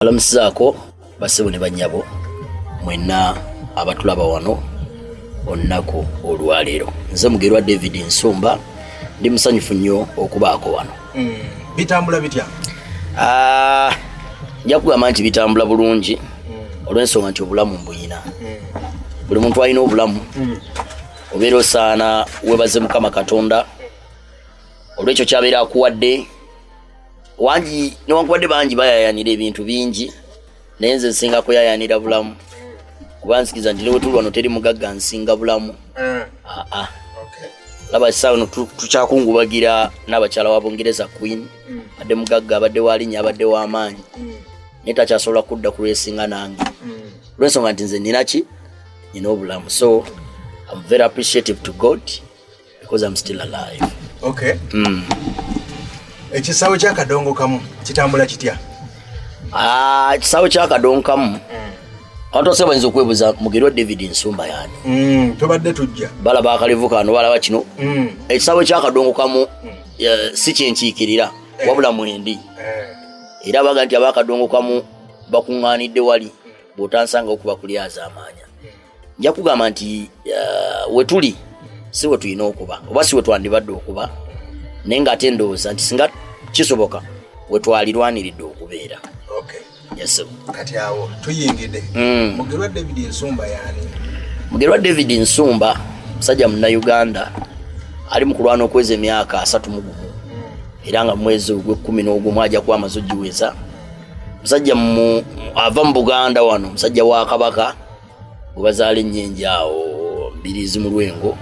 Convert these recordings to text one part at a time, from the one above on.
Alamusizaako basebo ne banyabo mwenna abatulaba wano onnako olwaleero. Nze Mugerwa David Nsumba ndi musanyufu nnyo okubaako wano. Bitambula bitya? Nja kugamba nti bitambula bulungi olw'ensonga nti obulamu mbuyina. Buli muntu alina obulamu. Obeera osaana weebaze Mukama Katonda olw'ekyo kyabeera akuwadde. Wangi newankubadde bangi bayayanira ebintu bingi naye nze nsinga kuyayanira bulamu kuba nsikiza nti lewe tuli wano teri mugagga nsinga bulamu. Laba kisaawe no tukyakungubagira n'abakyala wa Bungereza Queen badde mugagga abadde waalinya abadde w'amaanyi naye takyasobola kudda ku lwesinga nange olw'ensonga nti nze nina obulamu. So I'm very appreciative to God because I'm still alive. Okay. Ekisaawe ky'akadongo kamu kitambula kitya? Ekisaawe ky'akadongo kamu abantu bose bayinza okwebuuza Mugerwa David Nsumba yani. Tobadde tujja balaba akalivu kano balaba kino. Ekisaawe ky'akadongo kamu si kyenkiikirira wabula mwendi. Era baga nti abakadongo kamu bakuŋŋaanidde wali bw'otansanga okuba kulyaza amaanya. Nja kugamba nti wetuli si we tulina okuba oba si we twandibadde okuba naye ng'ate ndowooza nti singa kisoboka we twalirwaniridde okubeera. Okay. Yes. Kati awo tuyingidde. Mugerwa David Nsumba yani? Mugerwa David Nsumba musajja Munnauganda ali mu kulwana okweza emyaka 31 era nga mwezi ogw'11 ajja kuba amaze ogiweza. Musajja ava mu Buganda wano, musajja wa Kabaka obazaala ennyingi awo Mbirizi mu Lwengo.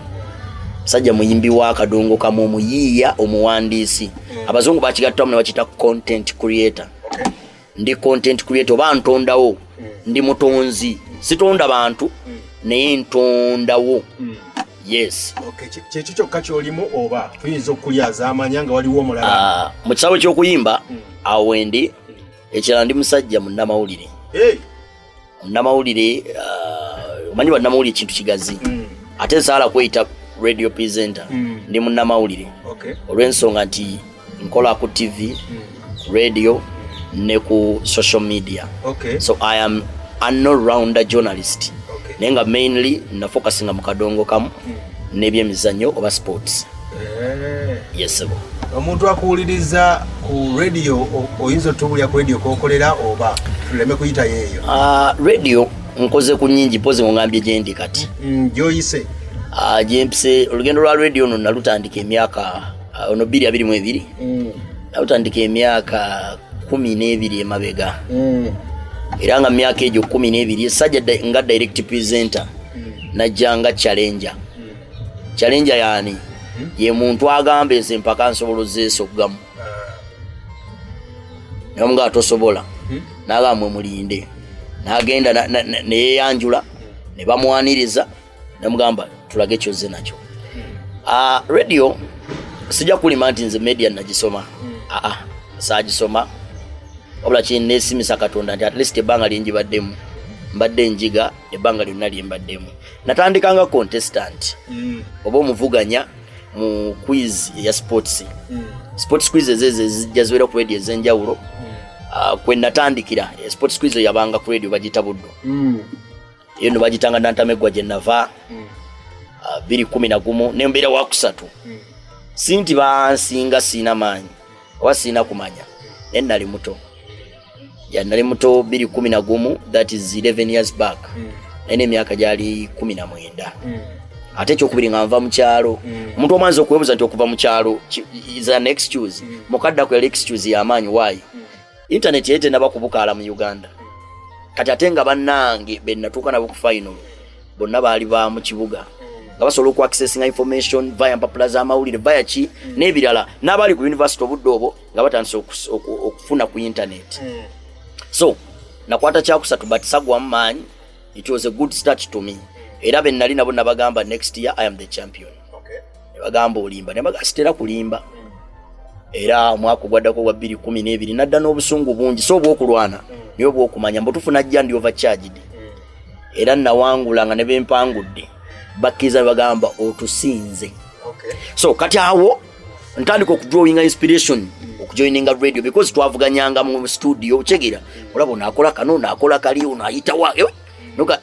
Musajja muyimbi wa kadongo kamu, omuyiiya, omuwandiisi. Abazungu bakigattamu ne bakita content creator. Ndi content creator oba ntondawo, ndi mutonzi. Sitonda bantu naye ntondawo. Yes. Okay, kyekyo kyokka ky'olimu oba tuyinza okulyaza amanya nga waliwo omulala? Mu kisaawe ky'okuyimba awo wendi ekirala ndi musajja munnamawulire. Munnamawulire omanyi bannamawulire kintu kigazi. Ate nsaala kweyita radio presenter. Ndi munnamawulire. Olw'ensonga nti nkola ku TV, radio ne ku social media. So I am an all-rounder journalist. Naye nga mainly nafocusinga mu kadongo kamu n'ebyemizannyo oba sports. Yes. Omuntu akuwuliriza ku radio oyinza otubulya ku radio kokolera oba tuleme kuyita yeeyo? Radio nkoze ku nnyingi pozi ngambye gyendi kati. Gyoyise? Jempise olugendo lwa radio no nalutandika emyaka 22. Nalutandika emyaka 12 emabega. Era nga myaka egyo 12 sajja nga direct presenter najjanga challenger. Challenger yani ye muntu agamba ense mpaka nsoboloze esoggamu. Namunga atosobola nagamwe mulinde nagenda neyeyanjula ne bamwaniriza namugamba tulage kyoze nakyo. Radio sijja kulima nti nze media nagisoma. Saagisoma wabula kyeneesimisa Katonda nti at least ebbanga lingi baddemu mbadde njiga ebbanga lyonna lyembaddemu. Natandikanga contestant oba omuvuganya mu quiz ya sports. Sports quiz ezo zijja zibeera ku radio ez'enjawulo. Kwe natandikira sports quiz yabanga ku radio bagita Buddo. Iyo no bagitanga Nantamegwa gye nava 2011 nembeera wa kusatu. Sinti bansinga sina maanyi oba sina kumanya naye nali muto. Nali muto 2011, that is 11 years back. Naye emyaka gyali 19. Ate ekyokubiri nga nva mu kyalo. Omuntu omanzi okwebuuza nti okuva mu kyalo is an excuse. Mukadda ku excuse y'amaanyi why? Internet yete naba kubukaala mu Uganda. Kati ate nga bannange be natuuka nabo ku final bonna baali ba mu kibuga nga basobola oku accessing information via mpapula z'amawulire via ki n'ebirala n'abali ku university obudde obwo nga batandise okufuna ku internet. So nakwata kyakusatu but sagwa mu maanyi. It was a good start to me. Era be nali nabo nabagamba next year I am the champion. Ne bagamba olimba ne bagasitera kulimba. Era omwaka ogwaddako gwa 2012 nadda n'obusungu bungi so obw'okulwana niyo bw'okumanya mbutufu najja ndi overcharged. Era nawangulanga ne bempangudde bakkiza bagamba otusinze. So kati awo ntandika okudrawinga inspiration okujoininga radio because twavuganyanga mu studio chegera olabo nakola kano nakola kali unayita wa nuka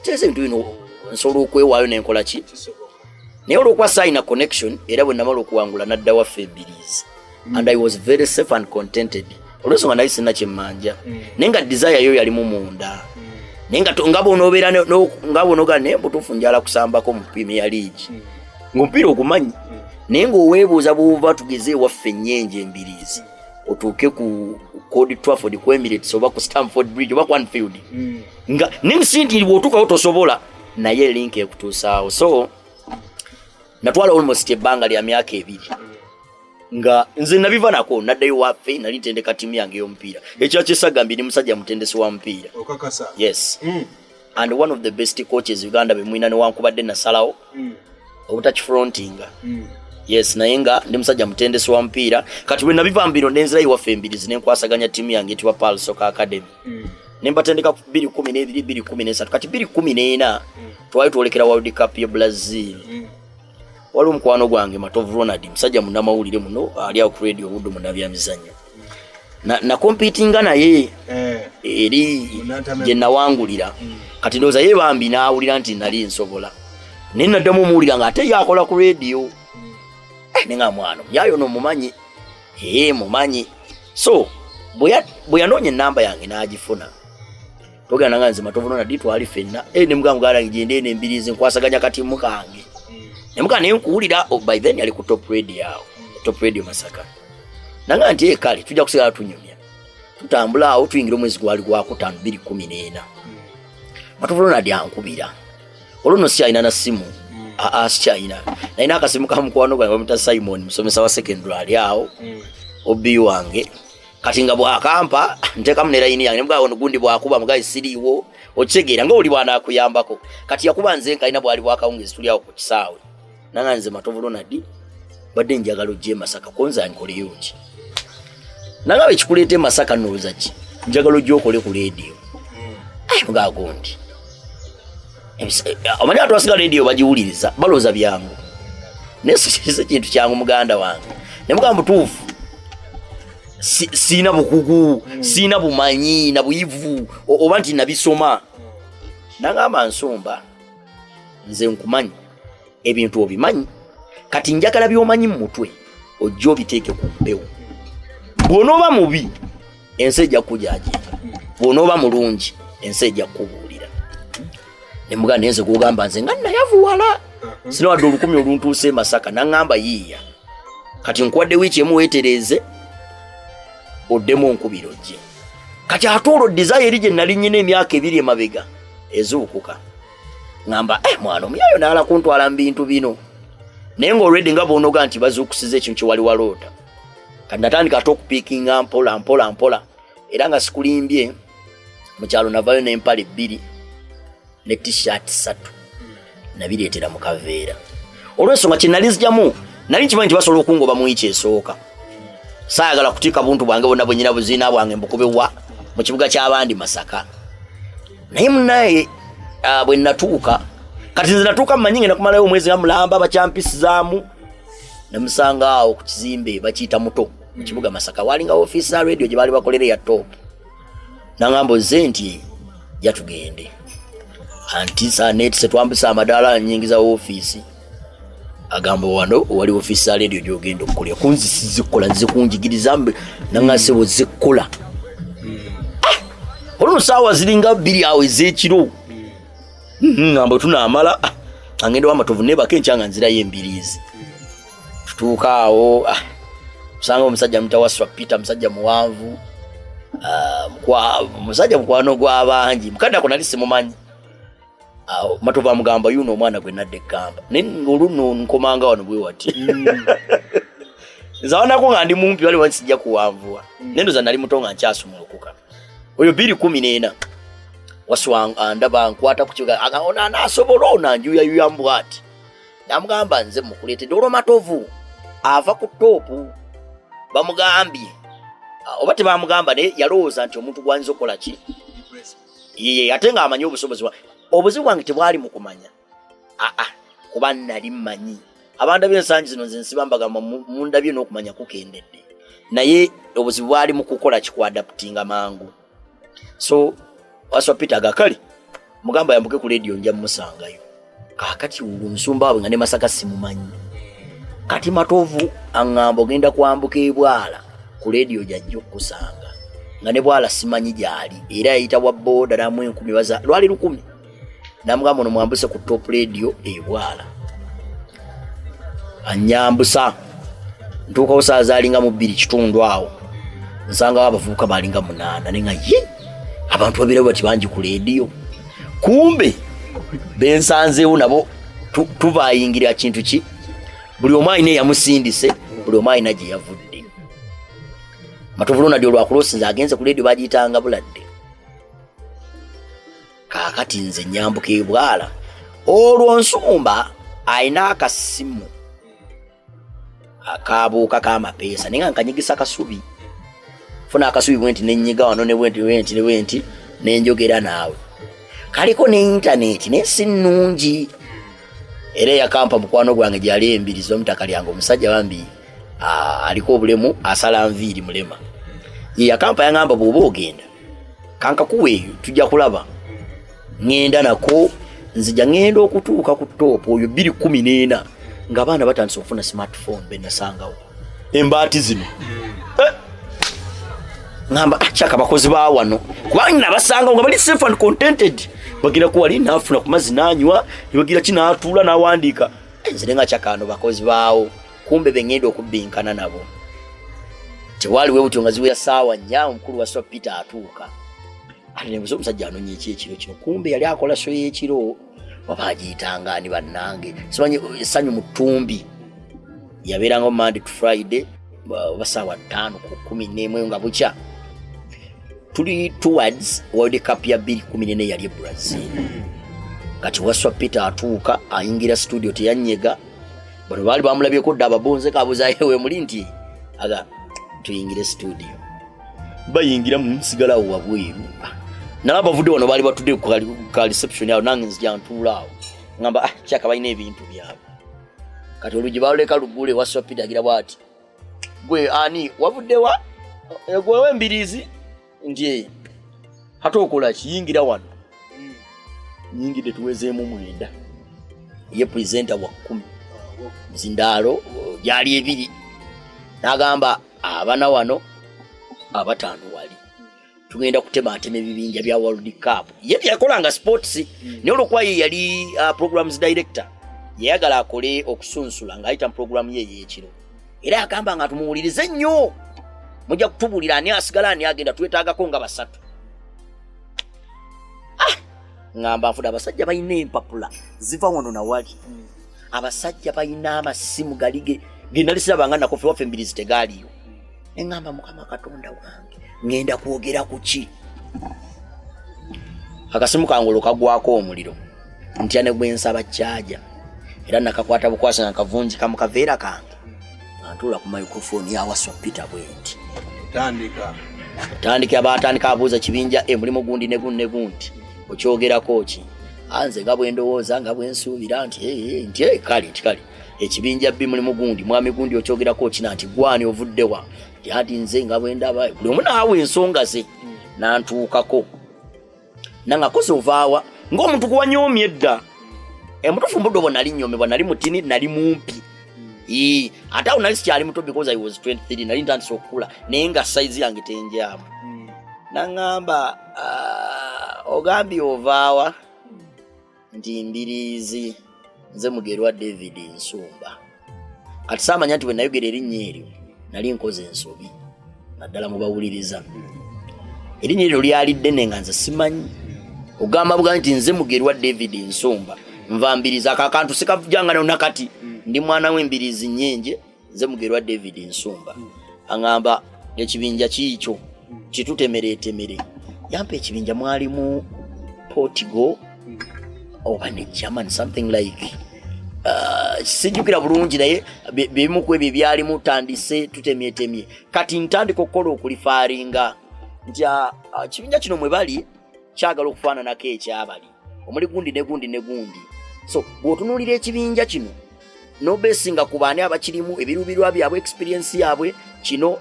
tese ntu ino nsolo kwewaayo nenkola ki naye olwokwa sign connection era bwe namala okuwangula nadda waffe Embirizi and I was very safe and contented olwensonga nali sina kyemmanja naye nga desire yo yali mu munda naye nga ngabo onobeera ngabo onoga naye butuufu njala kusambako mu Premier League ng'omupiira ogumanyi naye ng'oweebuuza bw'oba tugeze ewaffe Ennyenje Embirizi otuuke ku Old Trafford ku Emirates oba ku Stamford Bridge oba ku Anfield nga n'emisindi bw'otuukawo tosobola naye link ekutuusaawo so natwala almost ebbanga lya myaka 2 nga nze nabiva nako naddayo waffe nali ntendeka timu yange y'omupiira ekyo kyesagambye ndi musajja mutendesi wa mupiira okakasa yes and one of the best coaches Uganda bemwina ne wankubadde nasalawo obutakifrontinga yes naye nga ndi musajja mutendesi wa mupiira kati bwe nabiva mbiro nenzirayo waffe Embirizi nenkwasaganya timu yange etibwa Pal Soccer Academy nembatendeka 2012 2013 kati 2014 twali twolekera World Cup ya Brazil wali mukwano gwange Matovu Ronald musajja munnamawulire muno ali ku radio Buddu Munnabyamizanyo na competinga naye eri je nawangulira kati ndoza ye bambi naawulira nti nali nsobola nina demo muwulira nga ate yakola ku radio ninga mwana yayo no mumanyi mumanyi so boya nonye namba yange najifuna togana nganze Matovu Ronald twali fenna ne mugambo gara ngende ne Embirizi nkwasaganya kati mukange nemuka naye nkuwulira by then yali ku top radio Masaka nanga nti kale tujja kusigala tunyumya tutambula awo tuyingira omwezi gwali gwa 5 2014 Matovu Ronald ankubira olono si ayina na simu China naina akasimu ka mukwano gwa Mr. Simon musomesa wa secondary awo obi wange kati nga bwakampa nteka munera yini yange mbwa ono gundi bwakuba mugayi siriwo ochegera nga oli bwana akuyambako kati yakuba nze nkaina bwali bwakawungezi tuli awo ku kisaawe nanga nze Matovu Ronald badde njagalo je Masaka konza nkole yoki nanga bekikulete Masaka noza ki njagalo je okole ku radio mga gondi amanya atwasiga radio bajiwuliriza baloza byangu nese kintu kyangu muganda wange nemugamba tuufu sina bukugu sina bumanyi na buivu oba nti nabisoma nangamba Nsumba nze nkumanyi ebintu obimanyi kati njagala byomanyi mu mutwe ojjo biteeke ku mpewo bwonoba mubi ensejja kujaje bwonoba mulungi ensejja kubuulira nemuganda nze kugamba nze nga nayavuwala sino wadde olukumi oluntuuse Masaka nangamba yiya kati nkwadde wiiki emu weetereze oddemu nkubiro gye kati atolo desire gye nali nnyina emyaka 2 emabega ezuukuka ngamba mwana omuyayo naala kuntwala mu bintu bino naye nga already nga boonoga nti bazuukusiza ekintu kye wali waloota kati natandika ate okupiikinga mpola era nga sikulimbye mu kyalo navayo n'empale 2 ne t-shirt 3 nabireetera mu kaveera olw'ensonga kye nali nzigyamu nali nkimanyi nti basobola okungoba mu wiiki esooka saagala kutika buntu bwange bonna bwenyina buzina bwange mbukubewa mu kibuga ky'abandi Masaka naye munaye bwe natuuka kati nze natuuka mmanyi ngenda kumalayo omwezi nga mulamba bakyampisizamu namusanga awo ku kizimbe bakiyita muto mu kibuga Masaka walinga office za radio gye baali bakolere ya top nangamba nze nti jatugende anti sanet setwambisa amadaala nyingiza office agamba wano wali office za radio gyogenda okukolera kunzi sizikola nzikunjigiriza mbe nangase bozikola olwo saawa ziringa 2 awo ez'ekiro ngamba tunaamala angenda wa Matovu ne bakenkyanga nzirayo Embirizi tutuuka awo kusanga omusajja mutawaswa Peter musajja muwanvu musajja mukwano gw'abangi mukadde nali simumanyi Matovu amugamba yuno omwana gwe nadde gamba oluno nkomanga wano bwe wati zawanako nga ndi mumpi wali wansijja kuwanvuwa nendoza nali muto nga nkyasumulukuka oyo 2014 waswanga ndaba nkwata ku kibuga agaona nasobola onanjuya yuyambu ati namugamba nze mukuleetedde olwo Matovu ava ku topu bamugambye oba tebamugamba ne yalowooza nti omuntu gwanyiza okukola ki ye ate nga amanyi obusobozi obuzibu bwange tebwali mu kumanya kuba nali mmanyi abantu b'ensangi zino nze nsibambaga mu ndabye n'okumanya kukendedde naye obuzibu bwali mu kukola kikuadaptinga mangu. So Waswa Peter Gakali mugamba yambuke ku radio nja musangayo. Kakati Nsumba abwe nga ne Masaka simumanyi. Kati Matovu angamba ogenda kwambuka ebwala ku radio jajjo kusanga. Nga ne bwala simanyi gyali era yayita wa boda namwe 10 baza lwali 10. Namugamba ono mwambuse ku top radio ebwala. Anyambusa ntuuka osaaza alinga mu 2 kitundu awo. Nsanga abavubuka balinga 8 nenga ye abantu babira bati banji ku radio. Kumbe bensanzeewo nabo tubayingira kintu ki buli omwine yamusindise buli omwine gye yavudde. Matovu lona dio lwakulosinza agenze ku radio bagitanga buladde. Kakati nze nyambuka ebwala olwo Nsumba ayina akasimu akabuuka k'amapeesa nenga nkanyigisa kasubi funa akasubi bwenti nenyiga wano ne bwenti nenjogera naawe kaliko ne internet nesi nnungi era yakampa mukwano gwange gyali embirizo mutaka lyange omusajja bambi aliko obulemu asala nviiri mulema ye yakampa yangamba bw'oba ogenda kanka kuweeyo tujja kulaba ngenda nako nzija ngenda okutuuka ku top oyo 214 nga baana batandise okufuna smartphone benasangawo embaati zino ngamba chaka bakozi ba wano kubanga basanga nga bali safe and contented bagira ko wali nafuna kumazi nanywa bagira kina atula na wandika nzirenga chakano bakozi bawo kumbe bengendo okubinkana nabo tewali wewe utongaziwe ya sawa nyao mkuru wa Waswa Peter atuka ati nebuzo musajja anonye ekiro kino kumbe yali akola show y'ekiro wabagitangani bannange simanyi sanyu mutumbi yaberanga Monday to Friday basawa 5 ku 11 nga bucha tuli towards World Cup ya 2014 yali Brazil. Kati Waswa Peter atuuka ayingira studio teyanyega bano bali bamulabye ko daba bonze kabuza yewe mulinti aga tuyingire studio bayingira mu sigala wabweru nalaba vude wano bali batude ku reception yawo nange nzija ntulawo ngamba chaka bayina ebintu byabo kati oluji baleka lugule Waswa Peter agira bwati gwe ani wavude wa gwewe mbirizi ndiye hatokola kiyingira wano nyingide tuwezeemu 9 ye presenter wa 10 zindalo yali 2 nagamba abana wano abatano wali tugenda kutema ateme ebibinja bya World Cup ye byakolanga sports ne olokwa yali programs director yagala akole okusunsula ngaita program ye yekiro era akamba nga tumuwulirize nnyo mujja kutubulira ani asigala ani agenda twetaagako nga basatu ngamba nfuda abasajja bayina empapula ziva wano na wali abasajja bayina amasimu galige ginalisira bangana kofi wafe mbiri zitegaaliyo engamba Mukama Katonda wange ngenda kwogera kuki akasimu kangolo kagwako omuliro ntyane gwensaba chaja era nakakwata bukwasa nakavunji kamukaveera kange antula ku microphone ya Waswa Peter bwenti tandika abatandika abuuza kibinja mulimu gundi ne gundi okyogera kochi anze nga bwendowooza nga bwensuubira nti kali ekibinja bbi mulimu gundi mwami gundi okyogera kochi nanti gwani ovuddewa yati nze nga bwendaba buli omu naawe ensonga ze nantuukako nangakoze ovaawa ng'omuntu kuwanyomye edda emutufu mbudobo nali nnyomebwa nali mutini nali mumpi ate awo nali sikyali muto because I was 23 nali ntandise okukula naye nga size yange tenjaamu nangamba ogambye ovaawa nti mbirizi nze Mugerwa David Nsumba kati saamanya nti bwe nayogera erinnya eryo nali nkoze ensobi naddala mubawuliriza erinnya eryo lyali ddene nga nze simanyi ogamba buga nti nze Mugerwa David Nsumba nva mbirizi akakantu sikavujanga nakati ndi mwana w'embirizi nyenje nze Mugerwa David Nsumba angamba ekibinja kiikyo kitutemeretemere yampa ekibinja mwalimu Portugal oba ne German something like sijukira bulungi naye bimu ku ebyo byali mutandise tutemyetemye kati ntandika okukola okulifaaringa nti kibinja kino mwe bali kyagala okufaananako ekyabali omuli gundi ne gundi so bw'otunuulira ekibinja kino nobesinga ku baani abakirimu ebirubirwa byabwe experience yabwe kino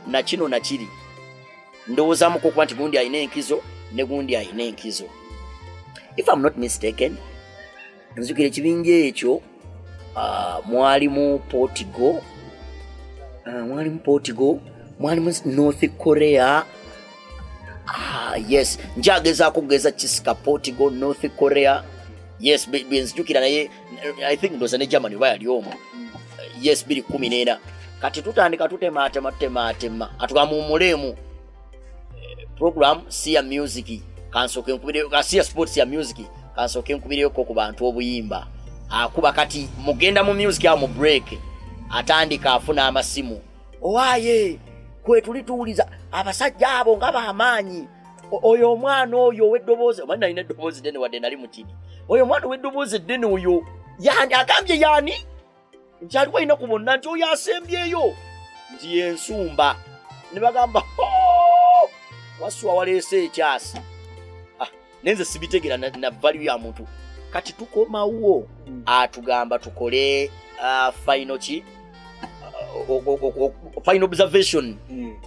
na kiri ndowooza muko kuba nti gundi alina enkizo ne gundi alina enkizo. If I'm not mistaken, nzukira ekibinja ekyo mwalimu Portugal, mwalimu North Korea. Yes, njagezaako kugeza kisika Portugal, North Korea. Yes, benzijukira naye I think ndoza ne Germany bayali omwo. Yes, 2014. Kati tutandika tutema atukamumulemu program siya music kansoke nkubire siya sports ya music kansoke nkubire ko ku bantu obuyimba akuba kati mugenda mu music ya mu break atandika afuna amasimu owaye kwe tulituuliza abasajja abo ngaba amanyi oyo omwana oyo weddoboze mwana ine doboze dene wadde nali mutini oyo mwana weddoboze dene oyo yani agambye yani njali kwa ina kubonna nti oyo asembyeyo nti Nsumba ne bagamba waswa walese ekyasi nenze sibitegera na value ya muntu kati tukomawo atugamba tukole final final observation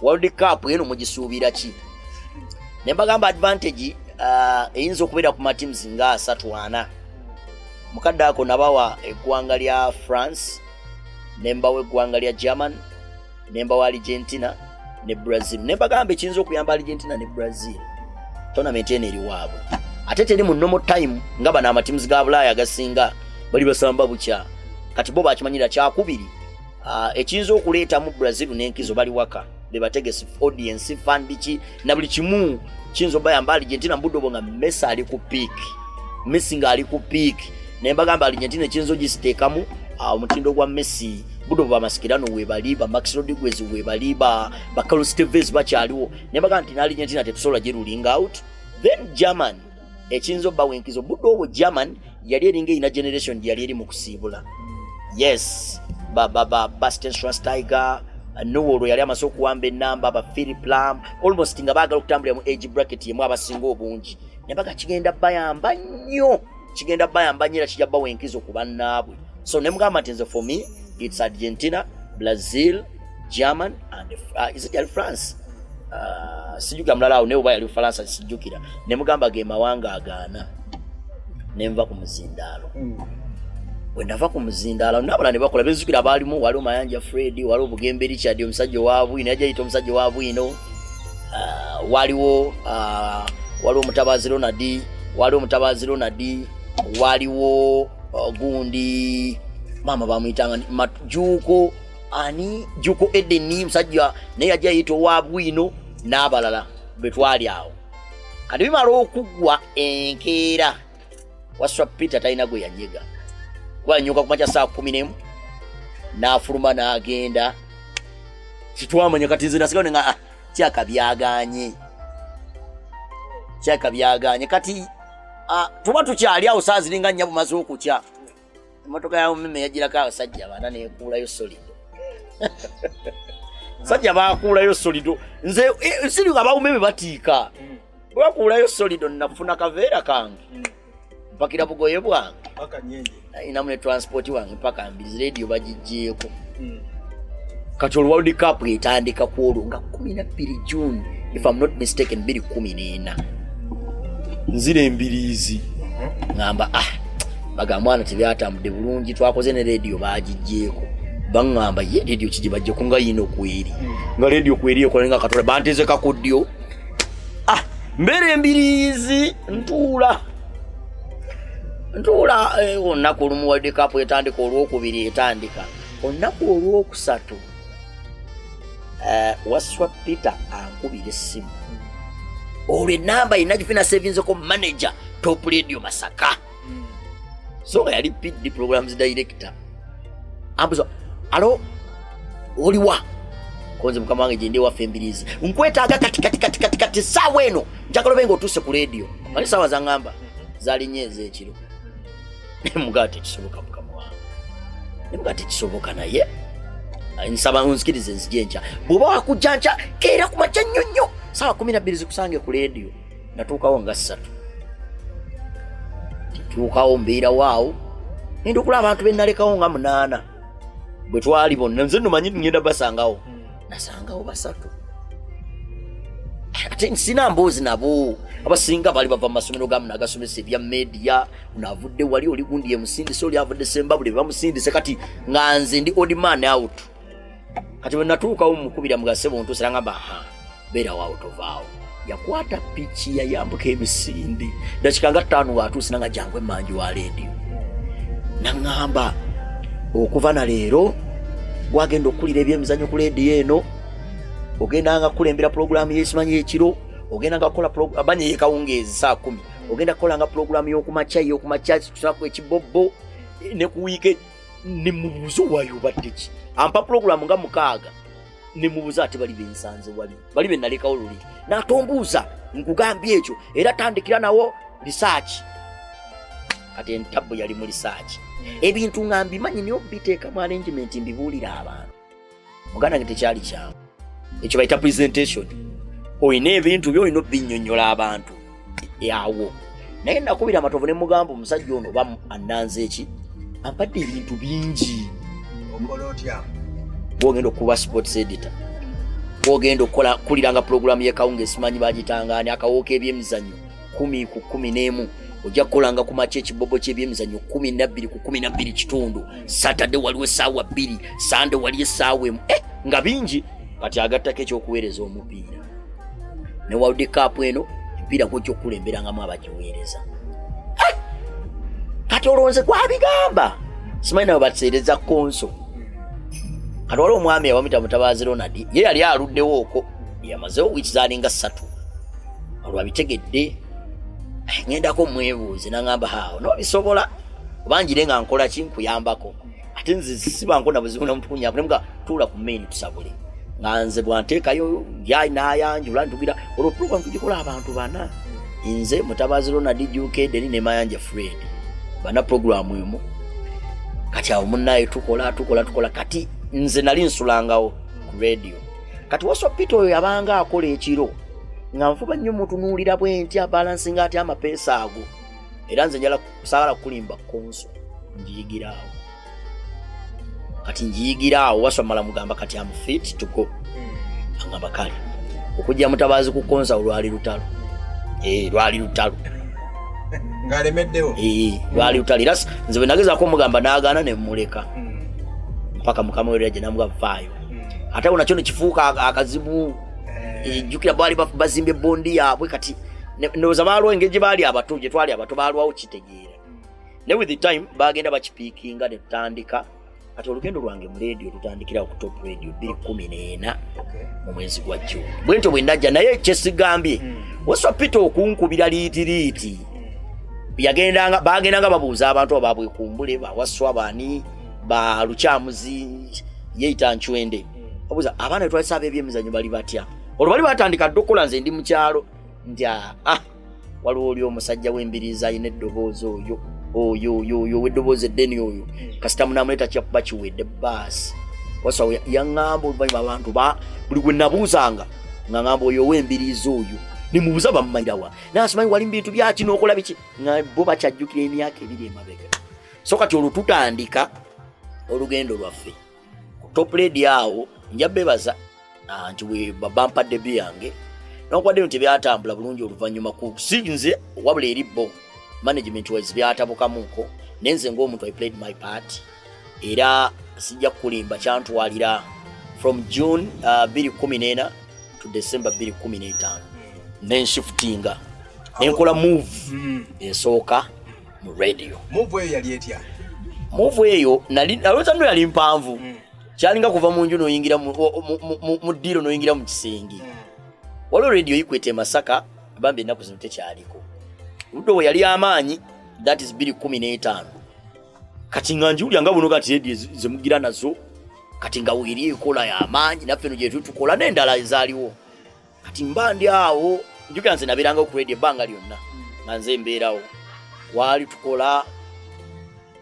World Cup eno mugisuubira ki ne bagamba advantage eyinza okubeera ku teams nga 3-4 mukadde ako nabawa eggwanga lya France nembawa eggwanga lya German nembawa Argentina ne Brazil ne bagamba ekiyinza okuyamba Argentina ne Brazil tournament eno eri waabwe ate teri mu normal time nga bano amatims ga Bulaya agasinga bali basamba bukya kati bo bakimanyira kyakubiri ekiyinza okuleeta mu Brazil n'enkizo bali waka bebategesi audience fan biki na buli kimu kiyinza bayamba Argentina mbudobo nga Messi ali ku peak Messi nga ali ku peak ne bagamba Argentina ekiyinza ogisiteekamu omutindo gwa Messi budo ba Maskirano webaliba Max Rodriguez webaliba ba Carlos Tevez bakyaliwo ne bagamba nti Argentina tetusobola giruling out. Then German ekiyinza bawenkizo budo obwo German yali eringa ina generation yali eri mu kusiibula. Yes Bastian Schweinsteiger Nuwolo yali amaso okuwamba enamba ba Philip Lahm almost nga baagala okutambulira mu age bracket yemu abasinga obungi ne baga kigenda bayamba nnyo era kijja bawenkizo ku bannaabwe. So nemugamba nti nze for me it's Argentina, Brazil, German and is it France? Sijuka mlala awo ne oba yali Faransa sijukira. Nemugamba ge mawanga agaana. Nemva ku muzindalo. Bwe ndava ku muzindalo nabala ne bakola bezukira abalimu wali Mayanja Fred, wali Bugembe Richard omusajja waavu ino yaje yito omusajja waavu ino. Waliwo Mutabazi Ronald, waliwo gundi mama bamuyitanga Majuko ani Juko Edeni musajja ne yaje yito waavu ino n'abalala betwali awo kati bimala okugwa enkeera waswa Peter talina gwe yanyega kwanyuka kumacha saa 11 n'afuluma n'agenda kitwamanya kati nze nasigawo nga kyakabyaganye kati tuba tukyali awo saa ziringa nnya bumaze okukya emotoka ya mmemme yagirako abasajja bana neekuulayo solido sajja bakuulayo solido nze siri nga bawumeme batiika bakuulayo solido nafuna kaveera kange mpakira bugoye bwange inamu ne transport wange mpaka mbiri radio bagijjeeko kati World Cup etandika kwolwo nga 12 June if I'm not mistaken 2014 nzire embirizi ngamba bagamba mwana tebyatambudde bulungi twakoze ne radio bagijjeeko bangamba ye radio kijibajje kunga yino kweri nga radio kweri yokolenga katole banteze kakodyo mbere embirizi ntula olunaku olumu World Cup etandika olwokubiri etandika olunaku olwokusatu waswa Peter ankubira essimu olwe namba inagifina savings ko manager Top Radio Masaka so yali PD programs director ambuzo alo oliwa konze mukama wange jende wafe mbirizi nkwetaaga kati sawa eno njagala bengo tuse ku radio ali sawa za ngamba zali nyeze ekiro mugate kisoboka mukama wange mugate kisoboka naye nsaba unsikirize nzijenja boba wakujanja kera kumacha nyonyo sawa 12 zikusange ku radio natukawo nga 3 tukawo mbeera waawo ndo kula abantu bennalekawo nga 8 bwe twali bonna nze nmanyi ngenda basangawo nasangawo basatu ate sina mboozi nabo abasinga bali bava mu masomero gamu nagasomesa ebya media unavudde wali oli gundi ye musindise oli avudde Sembabule bamusindise kati nga nze ndi odd man out kati bwe natuukawo mukubira mugasebo ntuusira ngamba beera wa out of awo yakwata pichi yayambuka emisindi dakika nga 5 watuusi nanga jangwe manji wa radio nangamba okuva na leero gwagenda okulira ebyemizanyo ku radio eno ogenda nga kulembera program yesimanyi ekiro ogenda nga kola abanye yekawungeezi saa 10 ogenda kola nga program yokumacha tusako ekibobbo ne ku weekend ne mubuzo wayo baddeki ampa program nga mukaaga ne mubuza ati bali bensanze wali bali benaleka oluli natombuza nkugambye ekyo era tandikira nawo research ate ntabbo yali mu research ebintu ngambi manyi nyo biteeka mu arrangement mbibulira abantu muganda ngite kyali kyangu ekyo bayita presentation oyina ebintu byolina binyonyola abantu yawo naye nakubira amatovu ne mugamba omusajja ono oba annanze eki ampadde ebintu bingi okolotya bwogenda okuba sports editor bwogenda okukola kuliranga program yekawunga esimanyi bagitangaani akawooka ebyemizanyo 10 ku 11 ojja kukolanga ku macha ekibobo ky'ebyemizanyo 12 ku 12 kitundu Saturday waliwo essaawa 2 Sunday waliwo essaawa 1 nga bingi kati agattako ekyokuweereza omupiira ne World Cup eno empiira gw'ojja okulemberangamu abagiweereza kati olonze gwabigamba simanyi nawe bateereza konso kati waliwo omwami yawamita Mutabaazi Ronald ye yali aluddewo okwo yamazewo wiiki zaalinga 3 olwabitegedde ngendako mwebuuze nangamba haawo nobisobola obanjire nga nkola ki nkuyambako ate nze sibankona buzibu na muntu kunyamba nemuga tuula ku main tusabule nga nze bwanteekayo yayi nayanjula ntugira olwo program tugikola abantu bana nze Mutabaazi Ronald UK Deni ne Mayanja Fred bana program yumu kati awo munnaye tukola kati nze nali nsulangawo ku radio kati wasopita oyo yabanga akola ekiro nga nfuba nnyo mutunuulira bwenti abalansinga ati amapeesa ago era nze njala kusagala kulimba konso njiyigiraawo kati njiyigiraawo wasomala mugamba kati am fit to go angamba kale okujja Mutabaazi ku konsa olwali lutalo lwali lutalo ngalemeddewo lwali lutalo era nze bwe nagezaako mugamba n'agaana ne mmuleka mpaka mukama we yaje namugavaayo ate unakyo nekifuuka akazibu jukira bali bazimbye bondi yaabwe kati ndoza balwo engege bali abato je twali abato balwawo kitegeera ne with the time bagenda bakipikinga ne tutandika kati olugendo lwange mu radio tutandikira ku top radio 214 mu mwezi gwa June bwento bwendaja naye kyesigambye wasopita okunkubira liitiriti bagendanga babuuza abantu ababwe kumbule bawaswa bani ba Lukyamuzi yeita Nchwende obuza abaana twalisaba ebyemizanyo bali batya olwo bali batandika dokola nze ndi mu kyalo ndya waliwo oli omusajja w'embiriza ayina eddoboozi oyo weddoboozi eddeni oyo kasita munamuleta kyakuba kiwedde baasi waswa yaŋŋamba oluvannyuma abantu buli gwe nabuuzanga nga ŋŋamba oyo ow'embiriza oyo nimubuuza bamumayirawa nasimanyi wali mu bintu byaki n'okola biki nga bo bakyajjukira emyaka 2 emabega so kati olwo tutandika olugendo lwaffe ku top radio awo nja bebaza nti we babampadde byange n'okwadde nti byatambula bulungi oluvannyuma ku sinze wabula eribbo management wise byatabukamuko nenze ng'omuntu I played my part era sijja kulimba kyantwalira from June 2014 to December 2015 nenshiftinga nenkola move esooka mu radio move eyo yali etya move eyo nalowooza nno yali mpanvu kyalinga kuva mu nju noyingira mu ddiro noyingira mu kisengi waliwo radio yikwete Masaka bambi ennaku zino tekyaliko luddo we yali amaanyi that is 2015 kati nga njiwulya nga buno kati radio zemugira nazo kati nga weeri ekola y'amaanyi naffe no gye tukola n'endala ezaaliwo kati mba ndi awo njukira nze nabeeranga ku radio ebbanga lyonna nga nze mbeerawo waali tukola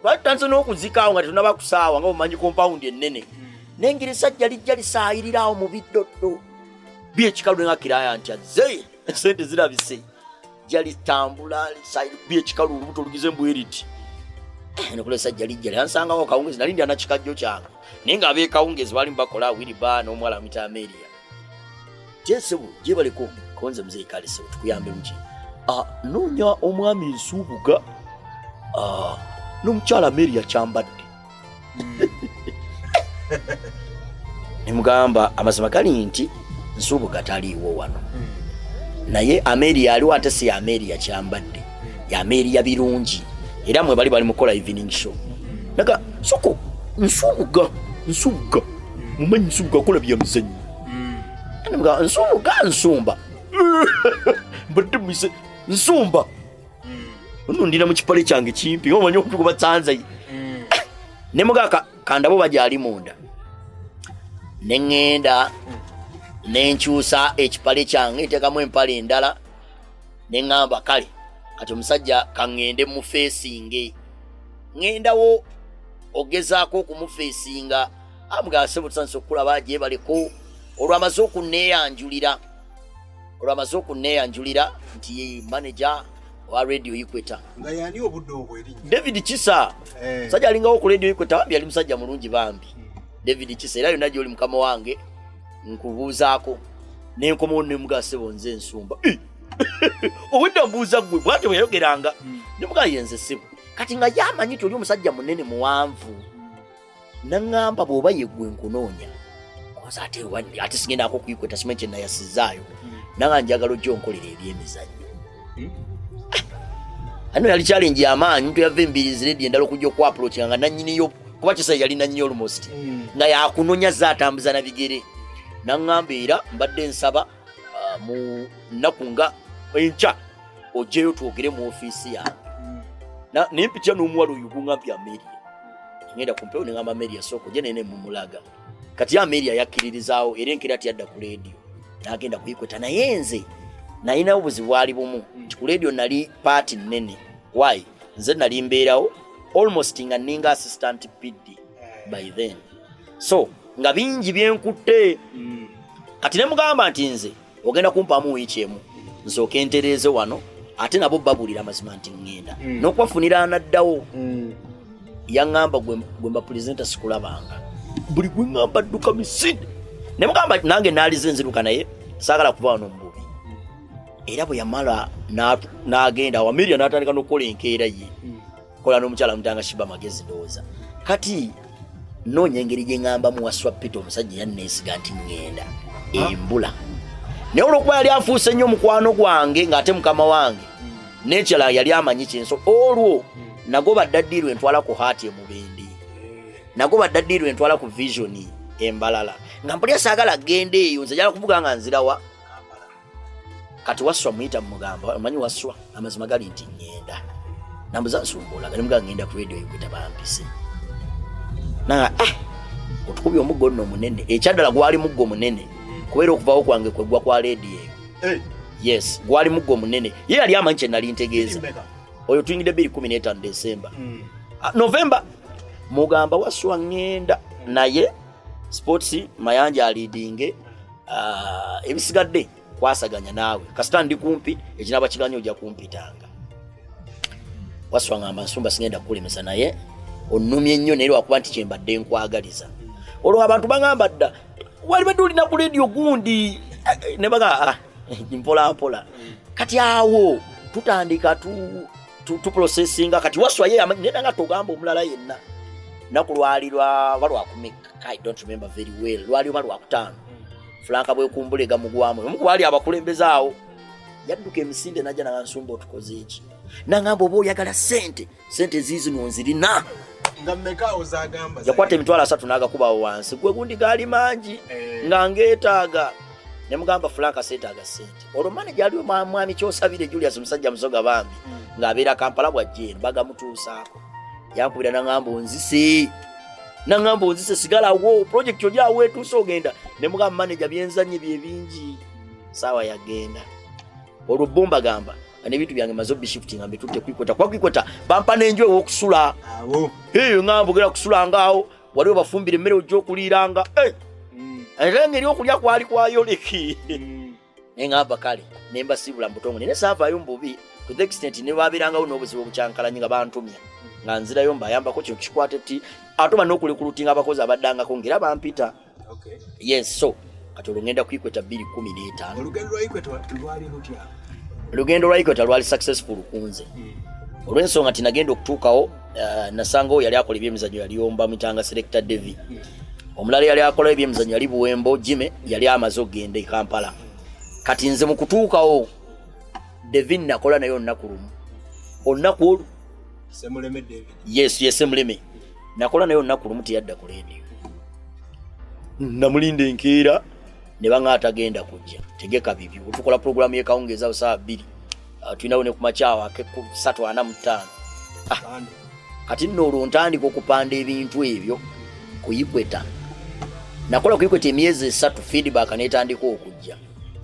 batanze n'okuzikaawo nga tetunaba kusaawa nga bumanyi compound ennene nengeri sajja lijja lisaayirirawo mu biddoddo byekikalu nga kiraya nti azze sente zirabise jali tambula lisaayiri byekikalu olubuto lugize mbweriti nekule sajja lijja lyansangawo kawungezi nali ndi anakikajjo kyange naye ng'ab'e kawungezi bali mubakola wiriba n'omuwala amuyita Amelia tyesebo gye baliko konze muzeeyi kale sebo tukuyambe muki noonya omwami Nsubuga n'omukyala Amelia kyambadde ne mugamba amazima gali nti Nsubuga taliiwo wano naye Amelia aliwo ate si Amelia kyambadde ya Amelia birungi era mwe bali mukola evening show naga soko Nsubuga mumanyi Nsubuga kola byamizanyo nga Nsubuga Nsumba mbadde mise Nsumba ono ndina mu kipale kyange kimpi omanyi okutuko batsanza ne mugaka kandabo bajali munda nengenda nenkyusa ekipale kyange tekamu empale endala nengamba kale kati omusajja kangende mu facing ngendawo ogezaako okumufeesinga amugase butsanso okulaba gye baliko olwamaze okunneeyanjulira nti manager wa radio Equator nga yani obudde obweri David Kisa sajja alingawo ku radio Equator bambi ali musajja mulungi bambi David Kisa era yonna gy'oli mukama wange nkubuuzaako nenkomawo ne mugase bonze Nsumba owedda mbuuza gwe bwatyo bweyayogeranga ne mugaa yenze ssibu kati nga yamanyi toli omusajja munene muwanvu naŋŋamba bw'oba yeggwe nkunoonya koza ate sigendaako kuyikweta simanyi kye nayasizaayo nanga njagala ojja onkolera ebyemizannyo ano yali challenge y'amaanyi tuyava embirizi redi endala okujja okwapulokinga nga nannyiniyo kuba kisa yali nannyini almost nga yakunonya zaatambuza na bigere naŋŋamba era mbadde nsaba mu nnaku nga enkya ojjeyo twogere mu ofiisi yange nempitya n'omuwala oyo guŋambye Amelia ngenda kumpewo neŋŋamba Amelia sooka ojje nene mumulaga kati Amelia yakkiririzaawo era enkera tiyadda ku leediyo n'agenda kuyikweta naye nze nalinawo obuzibu bwali bumu nti ku leediyo nali paati nnene why nze nali mbeerawo almost nga ninga assistant PD by then so nga bingi byenkutte kati ne mugamba nti nze ogenda kumpaamu wiiki emu nsooke entereeze wano ate nabo babulira amazima nti ngenda n'okwafunira anaddawo yaŋŋamba gwe mbapresenta sikulabanga buli gwe ŋŋamba dduka misinde ne mugamba nange naalize nziruka naye saagala kuba wano mububi era bwe yamala n'agenda Amelia n'atandika n'okukola enkeera ye kola n'omukyala mutanga Shiba Magezi ndowooza kati noonya engeri gye ŋŋambamu Waswa Peter omusajja yanneesiga nti ngenda embula naye olw'okuba yali afuuse nnyo mukwano gwange ng'ate mukama wange n'ekirala yali amanyi kyenso olwo nagoba ddaddiirwa entwala ku haati emubende nagoba ddaddiirwa entwala ku vision embalala nga mpulya saagala genda eyo nze jala kuvuga nga nzirawa kati Waswa muyita mugamba omanyi Waswa amazima gali nti ngenda nambuza Nsumba gali muga ngenda ku radio Equator bampise nanga otukubye omuggo nno munene ekyaddala gwali muggo munene kubeera okuvawo kwange kwegwa kwa radio yes gwali muggo munene ye yali amanyi kye nali ntegeeza oyo tuyingidde 2015 December November mugamba Waswa ngenda naye sports mayanja alidinge ebisigadde kwasaganya naawe kasita ndi kumpi ekinaba kiganya ojja kumpitanga Waswa ngamba Nsumba singenda kukulemesa naye onnumye nnyo naye lwakuba nti kyembadde nkwagaliza olwo abantu bagamba dda wali badde olina ku leediyo gundi ne baga mpola kati awo tutandika tuprocessinga kati Waswa ye nenanga togamba omulala yenna naku lwali lwakumeka I don't remember very well lwali lwakutaano Franka bwe kumbulega mugwamu omugwali abakulembeza awo yadduka emisinde najja na Nsumba otukoze eki nangamba oba oyagala sente zizi nonzirina nga mmeka ozagamba yakwata emitwalo 3 n'agakubawo wansi gwe gundi gali mangi nga ngeetaaga ne mugamba Franka seetaaga sente olwo manager aliwo mwami kyosabire Julius musajja musoga bambi ng'abeera Kampala bwajjeeno bagamutuusaako yankubira nangamba onzise sigala wo project oja wetuusa ogenda ne mugamba manager byenzanye bye bingi sawa yagenda olwo bomba gamba n'ebintu byange mazobi shifting ngambe tutte kwikweta bampa n'enjwe w'okusula awo ngamba ogera kusula ngaawo waliwo bafumbire emmere ojja okuliiranga era ngeri okulya kwali kwayoleki ngamba kale nemba sibula mbutongo ne saavaayo mbubi to the extent ne baabeerangawo n'obuzibu obukyankalanyi nga bantumya nga nzirayo mbayambako kino kikwate ti atoba n'okulikulutinga abakozi abaddangako ngera bampita. Yes, so kati olugenda ku Equator 2015. Olugendo lwa Equator lwali successful kunze. Olw'ensonga nti nagenda okutuukawo nasangawo yali akola ebyemizannyo yali omba mitanga selector Devi. Omulala yali akola ebyemizannyo yali Buwembo Jime yali amaze okugenda e Kampala. Kati nze mu kutuukawo Devi nakola nayo olunaku lumu. Olunaku olwo Semuleme David. Yes, Semuleme. Nakola nayo olunaku lumu teyadda ku radio. Namulinda enkeera ne banga atagenda kujja. Tegeka bibi. Tukola program ye kaongeza saa 2. Tulinawo ne kumachawa ke 3:45. Kati nno ntandika okupanda ebintu ebyo ku Equator. Nakola ku Equator emyezi 3 feedback netandika okujja.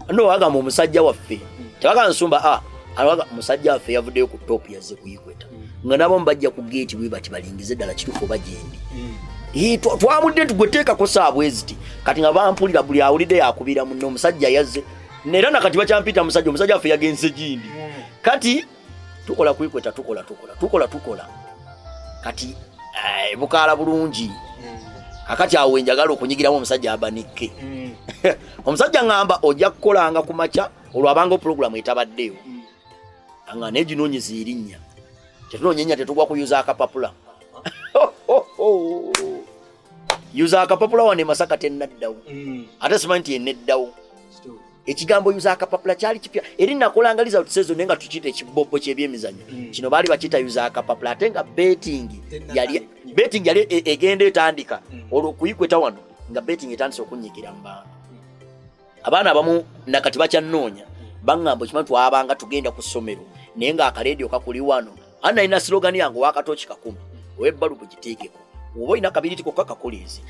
No waga mu musajja waffe. Tebaga Nsumba alaga musajja waffe yavuddeyo ku top yazze ku Equator. Nga nabo mbajja ku gate we bati balingize ddala kituufu bajendi. Twamudde tugweteeka ko saabweziti. Kati nga bampulira buli awulidde yakubira munno musajja yazze. Nera nakati bachampita musajja waffe yagenze jindi. Kati tukola ku Equator tukola. Kati bukala bulungi. Akati awo njagala okunyigiramu omusajja abanike. Omusajja ngamba ojja kukolanga ku macha olwabanga program etabaddeyo. Anga nejinonyeza erinnya. Tetunonyenya tetugwa kuyuza akapapula. Yuza akapapula wane Masaka tennaddawo. Ate simanti eneddawo. Ekigambo yuza akapapula kyali kipya. Eri nakolangaliza utusezo nenga tukite ekibobbo ky'ebyemizannyo. Kino bali bakita yuza akapapula atenga betting yali egenda etandika. Olwo ku Equator wano nga betting etandise okunyikira mbanga. Abaana abamu nakati bakyanoonya bangamba kimantu abanga tugenda ku ssomero nenga akaledio kakuli wano. Ana ina slogan yangu wakatochi 10. Webbalu kugiteekeko. Oba ina kabiriti ko kakakolezi.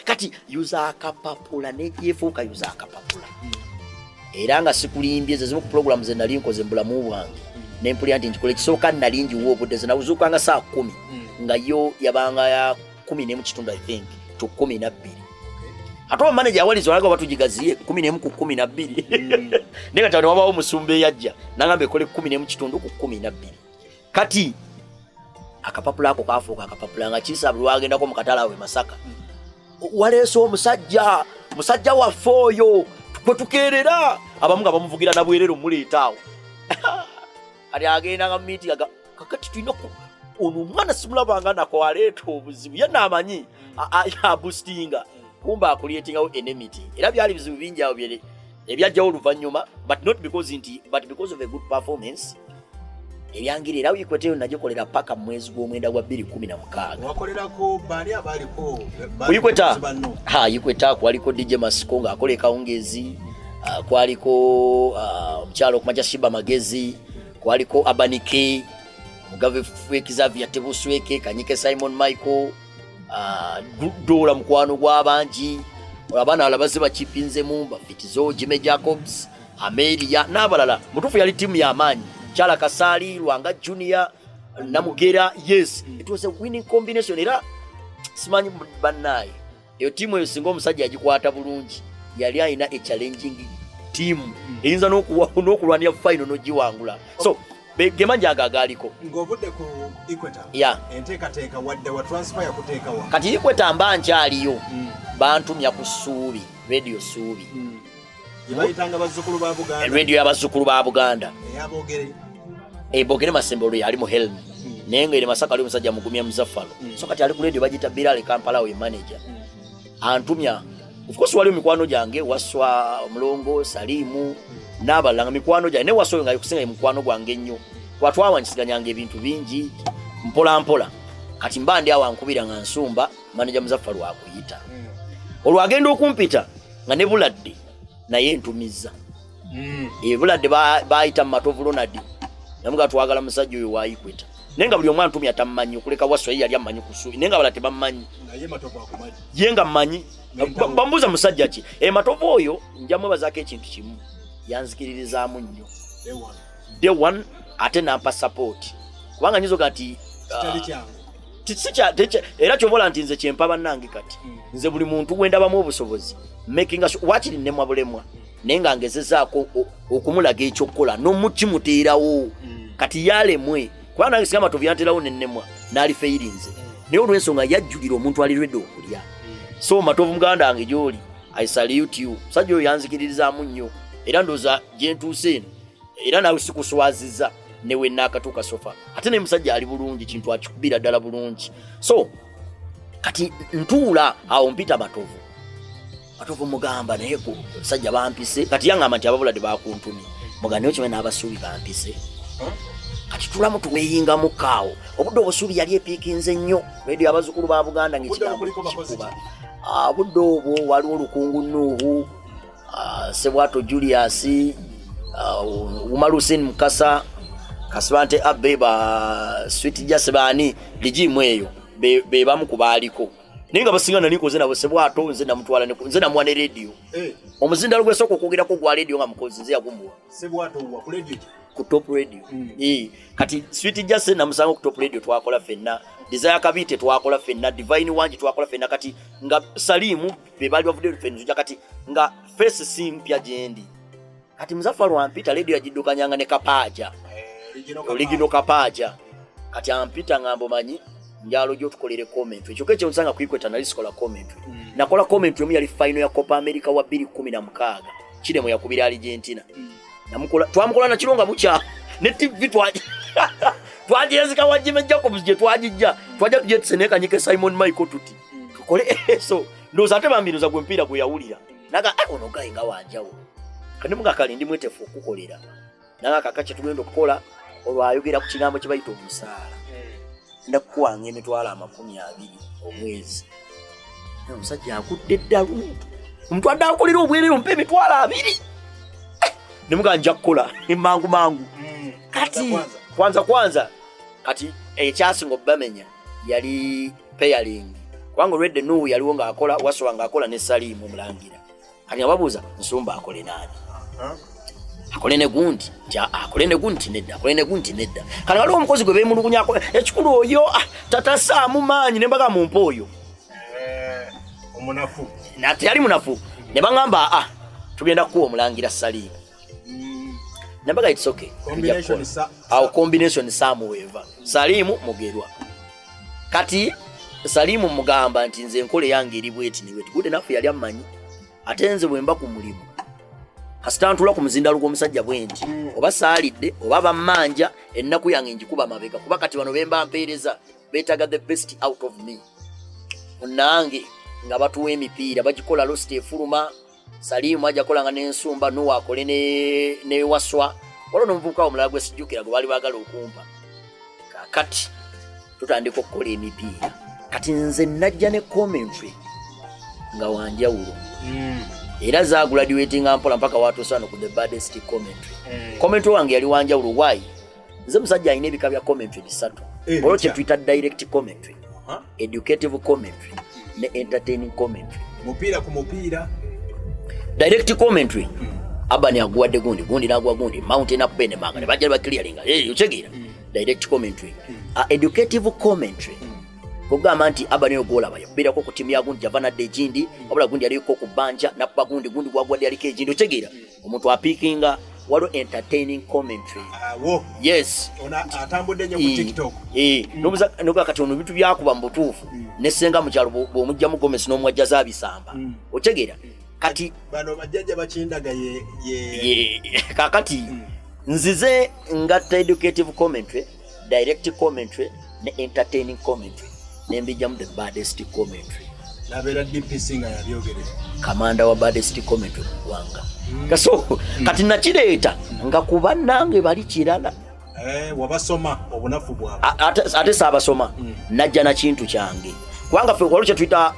Kati yuza akapapula nejefuka yuza akapapula. Era nga sikulimbye zimu ku programs nali nkoze mbulamu bwange. Nempulya nti nkole kisoka nali nji wo budde zina uzuka nga saa 10. Nga yo yabanga ya 10 n'ekitundu I think to 12. Atoba manager awalizo alaga batujigaziye 10 ku 12. Nenga tano wabawo musumbe yajja nangambe kole 10 n'ekitundu ku 12. Kati akapapula ako kafuka akapapula nga kisa bulwagenda ko mukatala we Masaka. Waleso musajja wa foyo kwetukerera abamunga bamuvugira nabwerero muletawo. Ali agenda nga meeting kakati twinoko ono mwana simulabanga nako aleeta obuzibu yana amanyi ya boostinga kumba akuleetinga enmity. Era byali bizibu bingi awo byele ebyajjawo oluvanyuma but not because of a good performance. Ebyangiri era Equator nagikolera paka mwezi gw'omwenda gwa 2016. Wakolerako bali abaliko Equator. Equator kwaliko DJ Masiko nga akola kaongezi, kwaliko mchalo kumaja Shiba Magezi, kwaliko Abanike, Mugave Fwekiza Tebusweke, Kanyike Simon Michael, Dola mukwano gw'abanji, abana alabaze bakipinze mumba Fitizo Jime Jacobs, Amelia n'abalala. Mutufu yali timu ya amanyi. Chala Kasali, Luanga Junior, Namugera, yes. It was a winning combination. Era simanyi banai. Iyo timu yosingo musajja agikwata bulungi. Yali ayina a challenging team. Eyinza n'okulwanira final n'ogiwangula. So, gemanja agagaliko. Ng'ovudde ku Equator. Yeah. Enteekateeka wadde wa transfer ya kuteeka wa. Kati Equator mbanja aliyo. Bantumya ku Suubi, radio Suubi. Bayitanga bazzukulu ba Buganda. Radio y'abazzukulu ba Buganda. Eyabogere. Bogere Masembolo yali mu helm. Nenga ile Masaka ali musajja mugumya Muzafalo. So kati ali ku radio bagita Bilal Kampala we manager. Antumya. Of course wali mikwano jange waswa Mulongo Salimu n'abalanga mikwano jange ne waswa nga yukusinga mikwano gwange nnyo. Kwatwawanyisiganyanga ebintu bingi mpola mpola. Kati mbandi awo ankubira nga Nsumba manager Muzafalo akuyita. Olwagenda okumpita nga ne Buladde naye ntumiza. Buladde bayita Matovu Ronald. Namuga twagala musajja oyo wa Equator. Nenga buli omwana tumya tamanyi kuleka waswa yali amanyi kusu. Nenga balate bamanyi. Naye Matovu akumanyi. Yenga manyi. Bambuza musajja ki. Matovu oyo njamu bazake ekintu kimu. Yanzikiririzamu nnyo. Day one ate nampa support. Kubanga nyizo kati era kyobola nti nze kyempa bannange kati. Nze buli muntu gwenda bamu obusobozi. Making sure wakiri nemwa bulemwa. Nenga ngezezaako okumulaga ekyokola n'omuti muteerawo. Kati yalemwe. Kubanga ngisanga Matovu yanterawo nennemwa. n'ali feirinze naye olw'ensonga yajjulira omuntu ali ready okulya so Matovu muganda wange gy'oli I salute you musajja oyo yanzikiririzaamu nnyo era ndooza gye ntuuse eno era naawe sikuswaziza newe naakatuuka sofa ate naye musajja ali bulungi kintu akikubira ddala bulungi so kati ntuula awo mpita Matovu mugamba naye musajja bampise kati yaŋŋamba nti ababuladde bakuntumye muganda naye okimanyi n'abasuubi bampise kati tulamu tuweyingamu kaawo obudde obusuubi yali epiikinze nnyo radio abazzukulu ba Buganda ng'ekigambo kikuba budde obwo waliwo Olukungu Nuuhu Sebwato Julius Umar Hussein Mukasa Kasibante Abeba Sweet Jasebani lijimu eyo be bamu kubaaliko ninga basinga nalikoze nabo Sebwato nze namutwala nze namwana radio omuzinda lugwesoko okwogerako gwa radio nga mukozi nze yagumbuwa Sebwato wa ku radio ku top radio kati Sweet Jase namusanga ku top radio twakola fenna Desire Kabite twakola fenna Divine Wanji twakola fenna kati nga Salimu be bali bavude fenna kati nga face simpya jendi kati Muzafaru ampita radio yajidukanyanga ne Kapaja Oligino Kapaja kati ampita ngambo manyi njalo jo tukolere comment ekyo keche nsanga kuikweta na lisikola comment nakola comment yomu yali final ya Copa America wa 2016 kidemo yakubira Argentina namukola twamukola na kironga bucha ne TV twajezika wajime Jacobs je twajija twaja tuje tseneka nyike Simon Michael tuti tukole so ndoza ate bambino za gwempira kuyawulira naga ono gainga wanjawo kandi mugakali ndi mwetefu okukolera naga kakache tugendo kukola olwayogera ku kigambo kye bayita omusaala ndakuwange emitwala 20 omwezi omusajja akudde ddalu omuntu adda akolera obwerero mpe emitwala 2 nemuganja kukola mangu kati kwanza kati ekyasinga bamenya yali pairing kwangu Red Nuhu yaliwo nga akola Waswa nga akola ne Salimu mulangira kati ababuuza Nsumba akole nani akolene gundi nedda kana waliwo omukozi gwe beemulugunyako ekikulu oyo tatasaamu maanyi ne mbaga mu mpoyo omunafu nate yali munafu ne bangamba tugenda kuwa omulangira Salimu Nabaga it's okay. Combination Samueva. Salimu Mugerwa. Kati Salimu mugamba nti nze nkole yange eri bweti ni wetu. Good enough yali amanyi. Atenze bwemba ku mulimu. Kasitantula ku muzinda lugo musajja bwenti. Oba saalidde oba bamanja ennaku yange njikuba mabega. Kuba kati wano bemba mpeereza betaga the best out of me. Nange nga batuwa emipiira bagikola lost efuluma. Salimu aja kola nga n'Ensumba Nuwa akole ne Waswa walo nomvuka omulala gwe sijukira gwe bali bagala okumpa kati tutandika okukola emipiira kati nze najja ne commentary nga wanjawulo era za graduating ampola mpaka watu sana ku the baddest commentary wange yali wanjawulo why nze musajja ayina ebika bya commentary bisatu olwo kye tuyita direct commentary educative commentary ne entertaining commentary mupiira ku mupiira direct commentary abani agwadde gundi nagwa gundi mountain up bene manga ne bajja clearing uchegira direct commentary educative commentary kugamba nti abani ogola bayo bira ko kutimya gundi javana de jindi obula gundi ali ko kubanja na gundi gwagwadde ali ke jindi uchegira omuntu apikinga walo entertaining commentary yes ona atambudde nyo ku TikTok nobuza kati ono bitu byakuba mbutufu nesenga mu kyalo bomujja mu Gomez no mwajaza bisamba uchegira kati bano bajjaja bakindaga ye kakati nzize ngata educative commentary direct commentary ne entertaining commentary nembija mu the baddest commentary nabera DP singa yabyogere kamanda wa baddest commentary wanga kaso kati nakireta nga kuba nange bali kirala wabasoma obunafu bwabo ate sabasoma najja na kintu kyange kwanga fe kwalo Twitter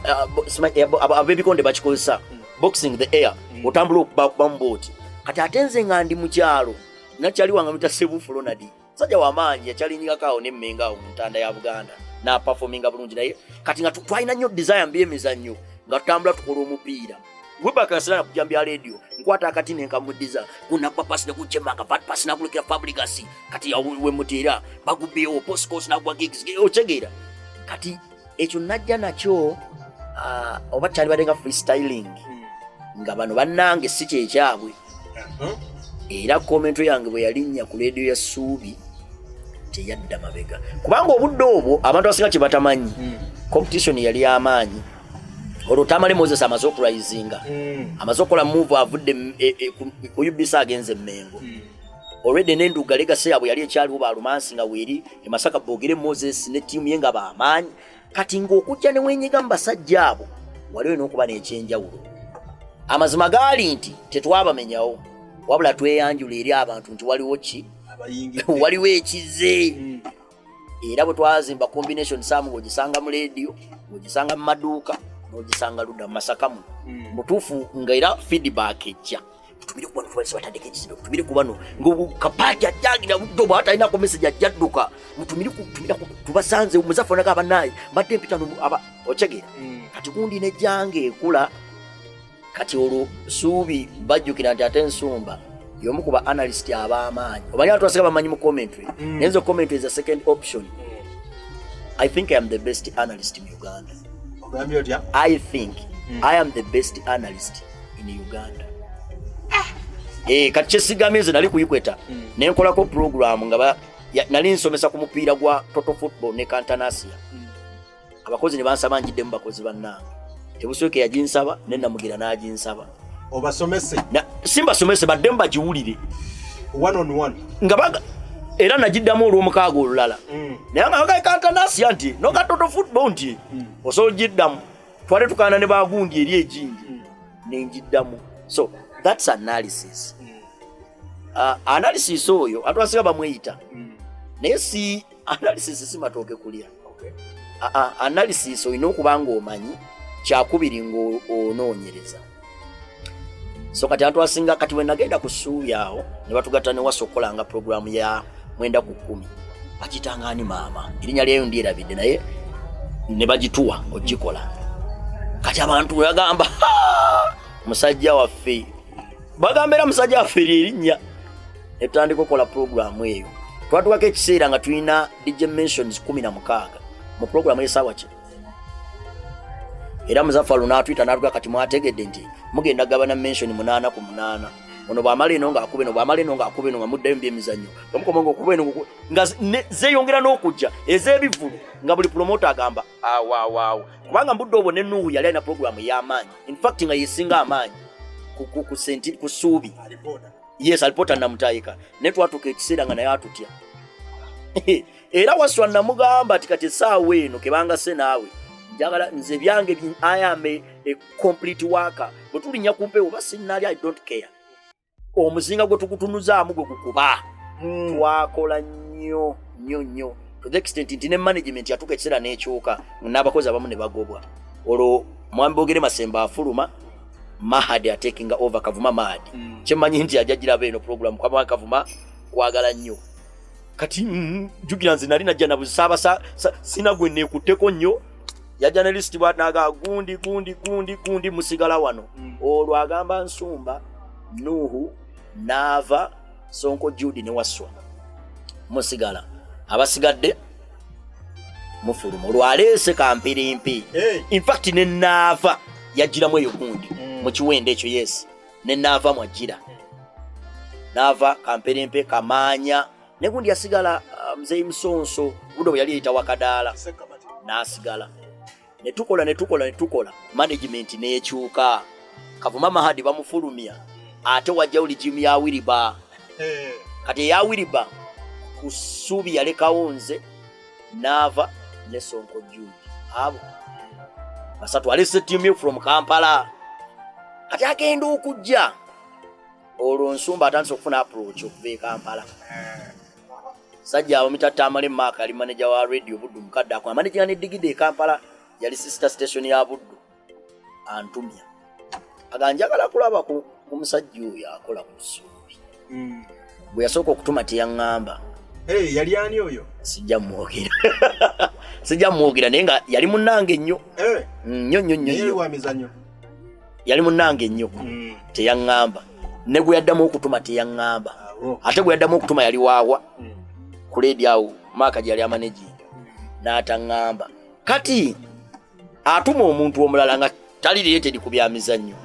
abebikonde bakikozesa boxing the air otambula bamboti kati atenze ngandi mu kyalo nakyali wanga mita Sebu Flonadi sajja wamanyi yakyali nyika kawo ne mmenga mu ntanda ya Buganda na performinga bulungi naye kati nga twalina nnyo desire Emboozi nga tutambula tukola omupiira webaka sala kujambya radio nkwata akati nenkamudiza kuna papa sina kuchemanga but pasina kulekera publicity kati we mutira bagubeo postcodes na kwa gigs ochegera kati ekyo najja nakyo oba kyali badenga freestyling nga bano bannange si kyekyabwe era commentary yange bwe yalinnya ku radio ya Suubi teyadda mabega kubanga obudde obwo abantu abasinga kye batamanyi competition yali amaanyi olwo Tamale Moses amaze okurayizinga amaze okola move avudde ku UBC agenze Mengo already n'enduga legacy yabwe yali ekyaliwo balumansi nga weeri emasaka bogere Moses ne team ye nga baamanyi kati ng'okujja ne wenyiga mu basajja abo waliwo n'okuba n'ekyenjawulo amazima gaali nti tetwabamenyawo wabula tweyanjula eri abantu nti waliwo ki waliwo ekize era bwe twazimba combination saamu ng'ogisanga mu radio ng'ogisanga mu maduuka n'ogisanga ludda mu Masaka muno mutuufu nga era feedback ejja tubiri kubano twali batandika ekizimbe tubiri kubano ng'okapati ajjagira buddo bw'ata alinako message ajjadduka mutumiri tubasanze muzafu naga abanaye mbadde mpita aba okyegera kati gundi nejjange ekula kati olwo Suubi bajjukira nti ate Nsumba y'omu ku ba analyst ab'amaanyi omanyi abantu basika bamanyi mu commentary nenzo commentary is a second option. I think I am the best analyst in Uganda. I think I am the best analyst in Uganda. Kati kyesigameze nali kuyikweta nenkolako program nga nali nsomesa ku mupiira gwa Total Football ne Kantanasia abakozi ne bansaba njidde mu bakozi bannange tebusoke yajinsaba nenda mugira najinsaba obasomese simba somese badde mbajiwulire one on one nga baga era najiddamu olw'omukaaga olulala naye nga baga Kantanasia nti no ka Total Football nti osolojiddamu twale tukana ne bagundi eri ejingi nenjiddamu. So that's analysis. Analysis oyo atwasiga bamweyita naye si analysis si matooke kulya. Analysis oyina okubanga omanyi kyakubiri ng'onoonyereza. So kati abantu asinga kati we nagenda ku Suubi awo ne batugatta ne Wasokola nga programu ya 9-10 bakitanga ani maama erinnya lyayo ndyerabidde naye ne bagituwa ogikola kati abantu bagamba musajja waffe bagambera musajja waffe erinnya etandika okukola programu eyo twatuwako ekiseera nga tulina DJ mentions 16 mu programu y'essaawa ki era Muzaffalo n'atwita n'atuga kati mwategedde nti mugenda gabana mention 8 ku 8 ono bwamala eno ng'akube eno bwamala eno ng'akube eno nga muddayo by'emizannyo bamukomango okuba eno nga zeeyongera n'okujja ez'ebivulu nga buli promoter agamba waaw kubanga mbudde obwo ne Nuhu yali alina programu y'amaanyi in fact nga yesinga amaanyi ku Suubi yes alipota namutayika ne twatuka ekiseera nga naye atutya era Waswa namugamba ati kati essaawa eno kebanga se naawe njagala nze byange I am a complete worker bwe tulinnya ku mpewo basinnali I don't care omuzinga gwe tukutunuzaamu gwe gukuba twakola nnyo to the extent nti ne management yatuka ekiseera n'ekyuka n'abakozi abamu ne bagobwa olwo mwami Bogere Masemba afuluma Mahadi ataking over Kavuma Mahadi kyemanyi nti ajajira beno program kwa Kavuma kwagala nnyo kati jukira nze nali najja na busaba sina gwe nekuteko nnyo ya journalist bwanaga gundi musigala wano olwo agamba Nsumba Nuhu Nava Sonko Judy ne Waswa musigala abasigadde mufulumo lwalese kampirimpi in fact ne Nava yajiramu eyo gundi mu kiwende ekyo yes ne Nava mwajira Nava kampirimpi kamanya ne gundi yasigala mzee Msonso gudo yali yita wakadala nasigala ne tukola management nekyuka Kavuma Mahadi bamufulumya ate wajja uli jimu ya Wiriba kati ya Wiriba ku Suubi yalekawo nze Nava ne Sonko Judy abo basatu alese team from Kampala kati agenda okujja olwo Nsumba atandise okufuna approach okuva e Kampala sajja omita Tamale Mark ali manager wa radio Buddu mukadde ako manager ne digide e Kampala yali sister station ya Buddu antumya aganjagala kulaba ku musajja oyo akola ku Suubi bwe yasooka okutuma teyaŋŋamba yali ani oyo sijja mwogera naye nga yali munnange nnyo nnyo yebaziza yali munnange nnyo teyaŋŋamba ne gwe yaddamu okutuma teyaŋŋamba ate gwe yaddamu okutuma yali waawa ku radio awo Maaka gye yali amanejinga n'ataŋŋamba kati atuma omuntu omulala nga tali related ku byamizannyo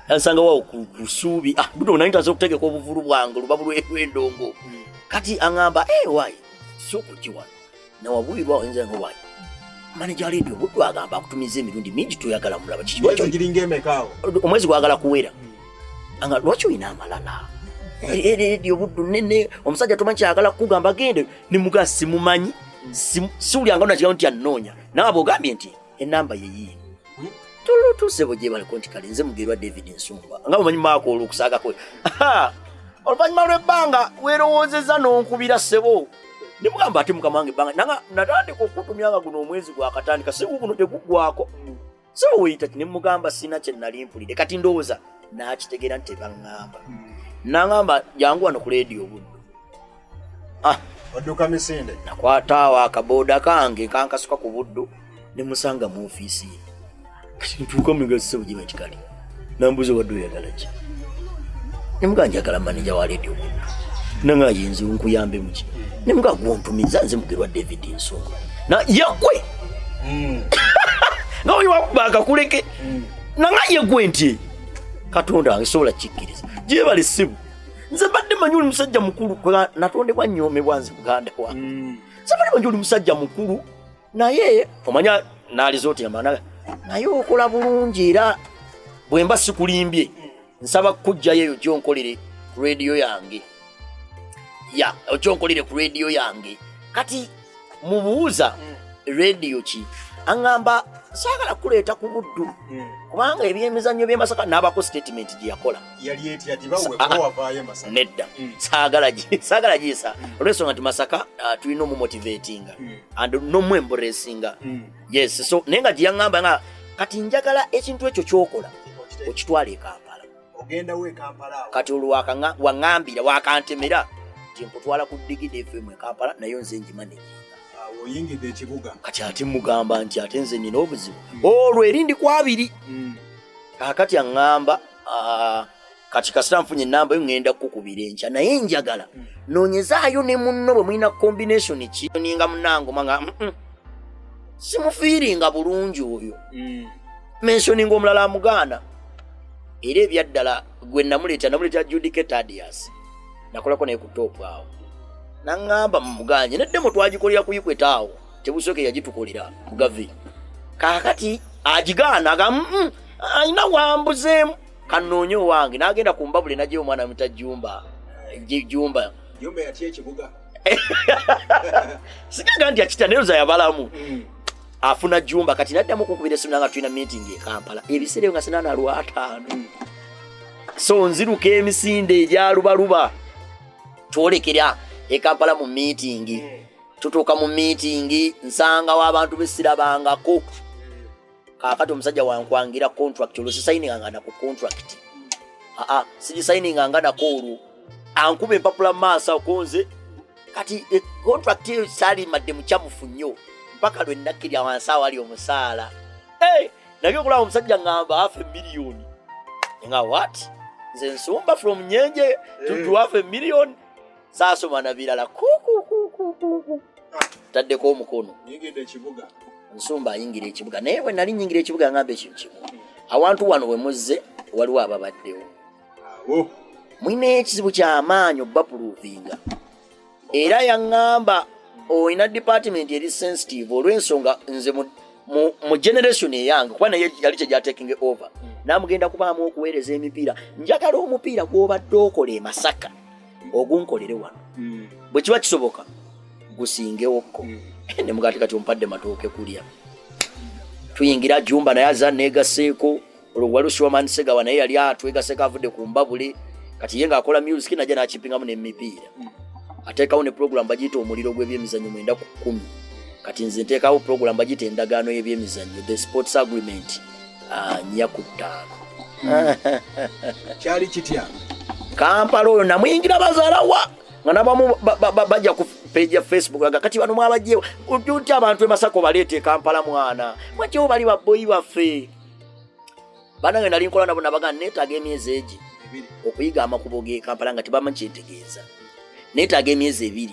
ansanga wao ku Suubi budo nani tazo kutegeka obuvulu bwange lubabu lw'endongo kati angamba why sokujiwa na wabuyirwa oyinza ngowayi manager radio buddu agamba akutumiza emirundi mingi toyagala mulaba kikiwacho giringe mekao omwezi gwagala kuwera anga lwaki oyina amalala radio buddu nene omusajja tomanyi ayagala kugamba gende ne muga simumanyi siwulyanga nakigawo nti annoonya nawe bwogambye nti enamba yeyiye tulutuse gye baliko nti kale nze Mugerwa David Nsumba nga mumanyi maako olukusaagako oluvannyuma lw'ebbanga weerowoozezza n'onkubira ssebo ne mugamba ate mukama wange ebbanga nanga natandika okutumyanga guno omwezi gwakatandika ssebo guno tegugwako ssebo weyita ti ne mugamba sina kye nali mpulire kati ndowooza n'akitegeera nti tebaŋŋamba n'aŋŋamba jangu wano ku leediyo buddu odduka misinde nakwata awo akabooda kange kankasuka ku buddu ne musanga mu ofiisi ye kati ntuuka mugasebo gye bakikali nambuuza wadde oyagala ki ne muga njagala manager wa leediyo buddu nanga ayinza nkuyambe muki ne muga gwontumiza nze Mugerwa David Nsumba na yakwe nga oyiwakuba akakuleke nanga yegwe nti katonda wange sobola kikkiriza gyebale ssibu nze badde manyi oli musajja mukulu natondebwa nnyomebwa nze muganda wa nze badde manyi oli musajja mukulu naye omanya naalizooti amana naye okola bulungi era bwe mba sikulimbye nsaba kujjayo eyo gyonkolere ku radio yange gyonkolere ku radio yange kati mubuuza radio ki aŋŋamba saagala kuleeta ku buddu kubanga ebyemizannyo by'e Masaka n'abako statement gye yakola yali etya tibawe ko wavaayo Masaka nedda saagala giyisa olw'ensonga nti Masaka tulina omumotivatinga and n'omwemboresinga yes so naye nga gye yaŋŋamba nga kati njagala ekintu ekyo ky'okola okitwala e Kampala ogendawo e Kampala kati olwo waŋŋambira wakantemera nti nkutwala ku Digidi FM e Kampala nayo nze ngimanejinga oyingidde ekibuga kati ate mugamba nti ate nze nina obuzibu olwo erindi kwabiri kakati aŋŋamba kati kasita nfunye enamba yo ŋŋenda kukubira enkya naye njagala noonyezaayo ne munno bwe mulina combination ki ninga munnangoma nga simufiiringa bulungi oyo mentioninga omulala amugaana era ebyaddala gwe namuleeta Judike Tadias nakolako naye ku top awo naŋŋamba mumuganye neddemo twagikolera kuyikweta awo tebusoke yagitukolera mugavi kakati agigaana aga ayina wambuzeemu kanoonye owange n'agenda ku mbabule najja omwana muta Jumba yatya ekibuga sigaga nti akita neyoza yabalamu afuna Jumba kati naddamu kunkubira esimu nanga tulina meeting e Kampala ebiseera nga sinana lwataano so nziruka emisinde egyalubaluba twolekera e Kampala mu meeting tutuuka mu meeting nsangawo abantu besirabangako kakati omusajja wankwangira contract olwo sisayininganga naku contract sigisayininganga nako olwo ankuba empapula maaso akonze kati contract eyo salimadde mukyamufu nnyo mpaka lwe nakkirya wansi awali omusaala nabye okulaba omusajja ngamba $500,000 nga what nze Nsumba from Nyenje to $500,000 saasoma na birala taddeko omukono Nsumba ayingira ekibuga naye bwe nali nyingira ekibuga ngamba ekintu kimu awantu wano we muzze waliwo ababaddewo mulina ekizibu ky'amaanyi obapuluvinga era yaŋŋamba oyina department eri sensitive olw'ensonga nze mu generation eyange kuba naye yali kyegyatekinge over namugenda kubaamu okuweereza emipiira njagala omupiira gw'obadde okola e Masaka ogunkolere wano bwe kiba kisoboka gusingewokko ne mugati kati ompadde matooke kulya tuyingira Jumba naye aza neegaseeko olwo Walusi Waman Segawa naye yali atwegaseeko avudde ku mbabule kati ye ng'akola music najja n'akipingamu n'emipiira ateekawo ne program bagiyita omuliro gw'ebyemizannyo 9:10 kati nze nteekawo program bagiyita endagaano y'ebyemizannyo the sports agreement 4:5 kyali kitya Kampala oyo namuyingira bazaalawa nga nabamu bajja ku page ya Facebook aga kati bano mwabajjewo uti abantu e Masaka baleete e Kampala mwana mwakyewo bali baboyi baffe banange nali nkola nabo nabaga neetaaga emyezi egi okuyiga amakubo g'e Kampala nga tebamanyi kyentegeeza neetaaga emyezi 2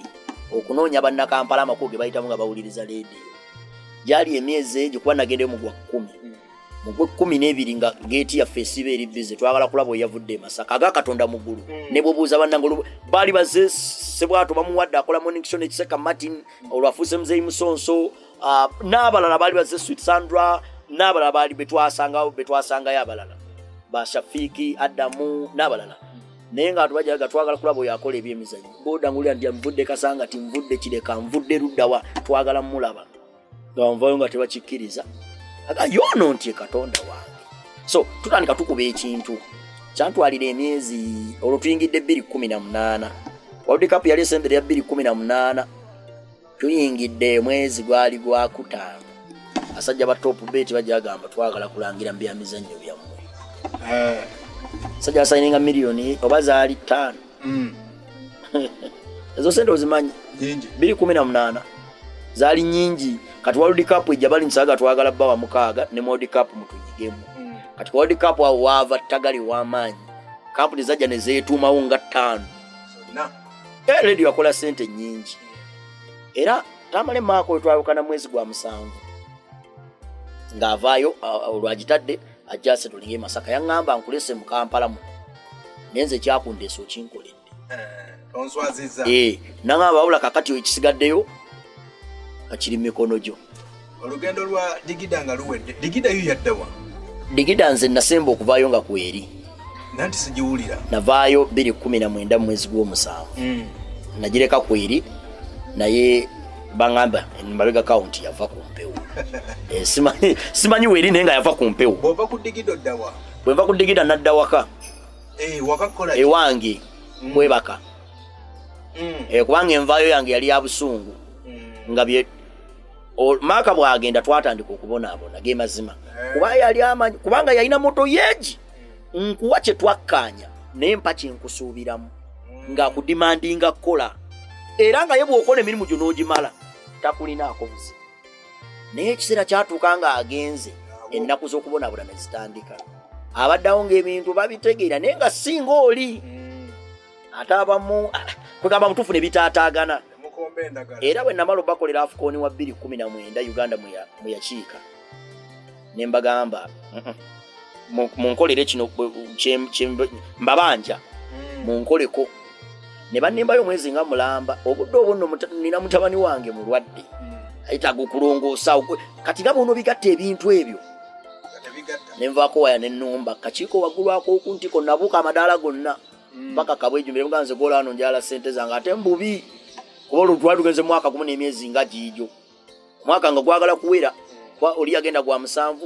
okunoonya banna Kampala amakubo ge bayitamu nga bawuliriza leediyo gyali emyezi egi kuba nagendeyo mu gwa 10 mugwe 12 nga gate ya festival eri busy twagala kulabo yavudde Masaka aga Katonda mugulu ne bobuuza bannangolo bali baze sebwato bamuwadde akola morning show ne Kiseka Martin olwafuse mzee Musonso n'abalala bali baze Sweet Sandra n'abalala bali betwasanga yabalala ba Shafiki Adamu n'abalala naye nga atubajaga twagala kulabo yakola ebyemizanyo boda ngulya ndi mvudde kasanga ti mvudde kireka mvudde ruddawa twagala mulaba ngavaayo nga tebakikiriza aga yono nti Katonda wange so tutandika tukuba ekintu kyantwalira emyezi olutuyingidde 2018 World Cup yali sembere ya 2018 tuyingidde mwezi gwali gwa kutaano asajja ba top bet bajagamba twagala kulangira mbyamizanyo byammwe sajja signinga milioni obazaali 5 ezo sente ozimanyi 2018 zaali nyingi kati World Cup ejja bali nsaga twagala baba mukaaga ne World Cup mutujigemu kati World Cup wava tagali w'amaanyi kampuni zajja ne zeetuumawo nga 5 radio yakola sente nyingi era tamale maako twayokana mwezi gwa 7 ngavaayo olwagitadde ajase tulinge Masaka yangamba nkulese mu Kampala mu nenze kyakundeso kinkoledde onswaziza nangamba wabula kakati ekisigaddeyo akiri mikono gyo olugendo lwa digida nga luwedde digida yu yaddawa digida nze nasemba okuvaayo nga kweri nanti sijiwulira navaayo 2019 mwezi gw'omusanvu nagireka kweri naye bangamba mabega account yava ku mpewo simanyi weri nenga yava ku mpewo bova ku digida oddawa bweva ku digida nadda waka wakakola ewange mwebaka kubanga envaayo yange yali ya busungu nga bye maka bwagenda twatandika okubonaabona ge mazima kuba yali amanyi kubanga yalina moto yeegi nkuwa kye twakkanya naye mpa kyenkusuubiramu nga kudimandinga kola era nga ye bw'okola emirimu gyo n'ogimala takulinaako buzi naye ekiseera kyatuuka nga agenze ennaku z'okubonaabona ne zitandika abaddawo ng'ebintu babitegeera naye nga singa oli ate abamu kwegamba mutuufu ne bitaataagana era bwe namala bakolera AFCON wa 2019 Uganda mu yakiika ne mbagamba munkolere kino mbabanja munkoleko ne bannembayo mwezi nga mulamba obudde obunno nina mutabani wange mulwadde ayitaga okulongoosa kati nga bono bigatta ebintu ebyo nenvaako waya nennumba kakiiko waggulwako okuntiko nabuuka amadaala gonna mpaka kabwejumbire muganze golano njala sente zange ate mbubi kuba olutwalugenze mwaka gumu n'emyezi nga giijo mwaka nga gwagala kuwera oli yagenda gwa 7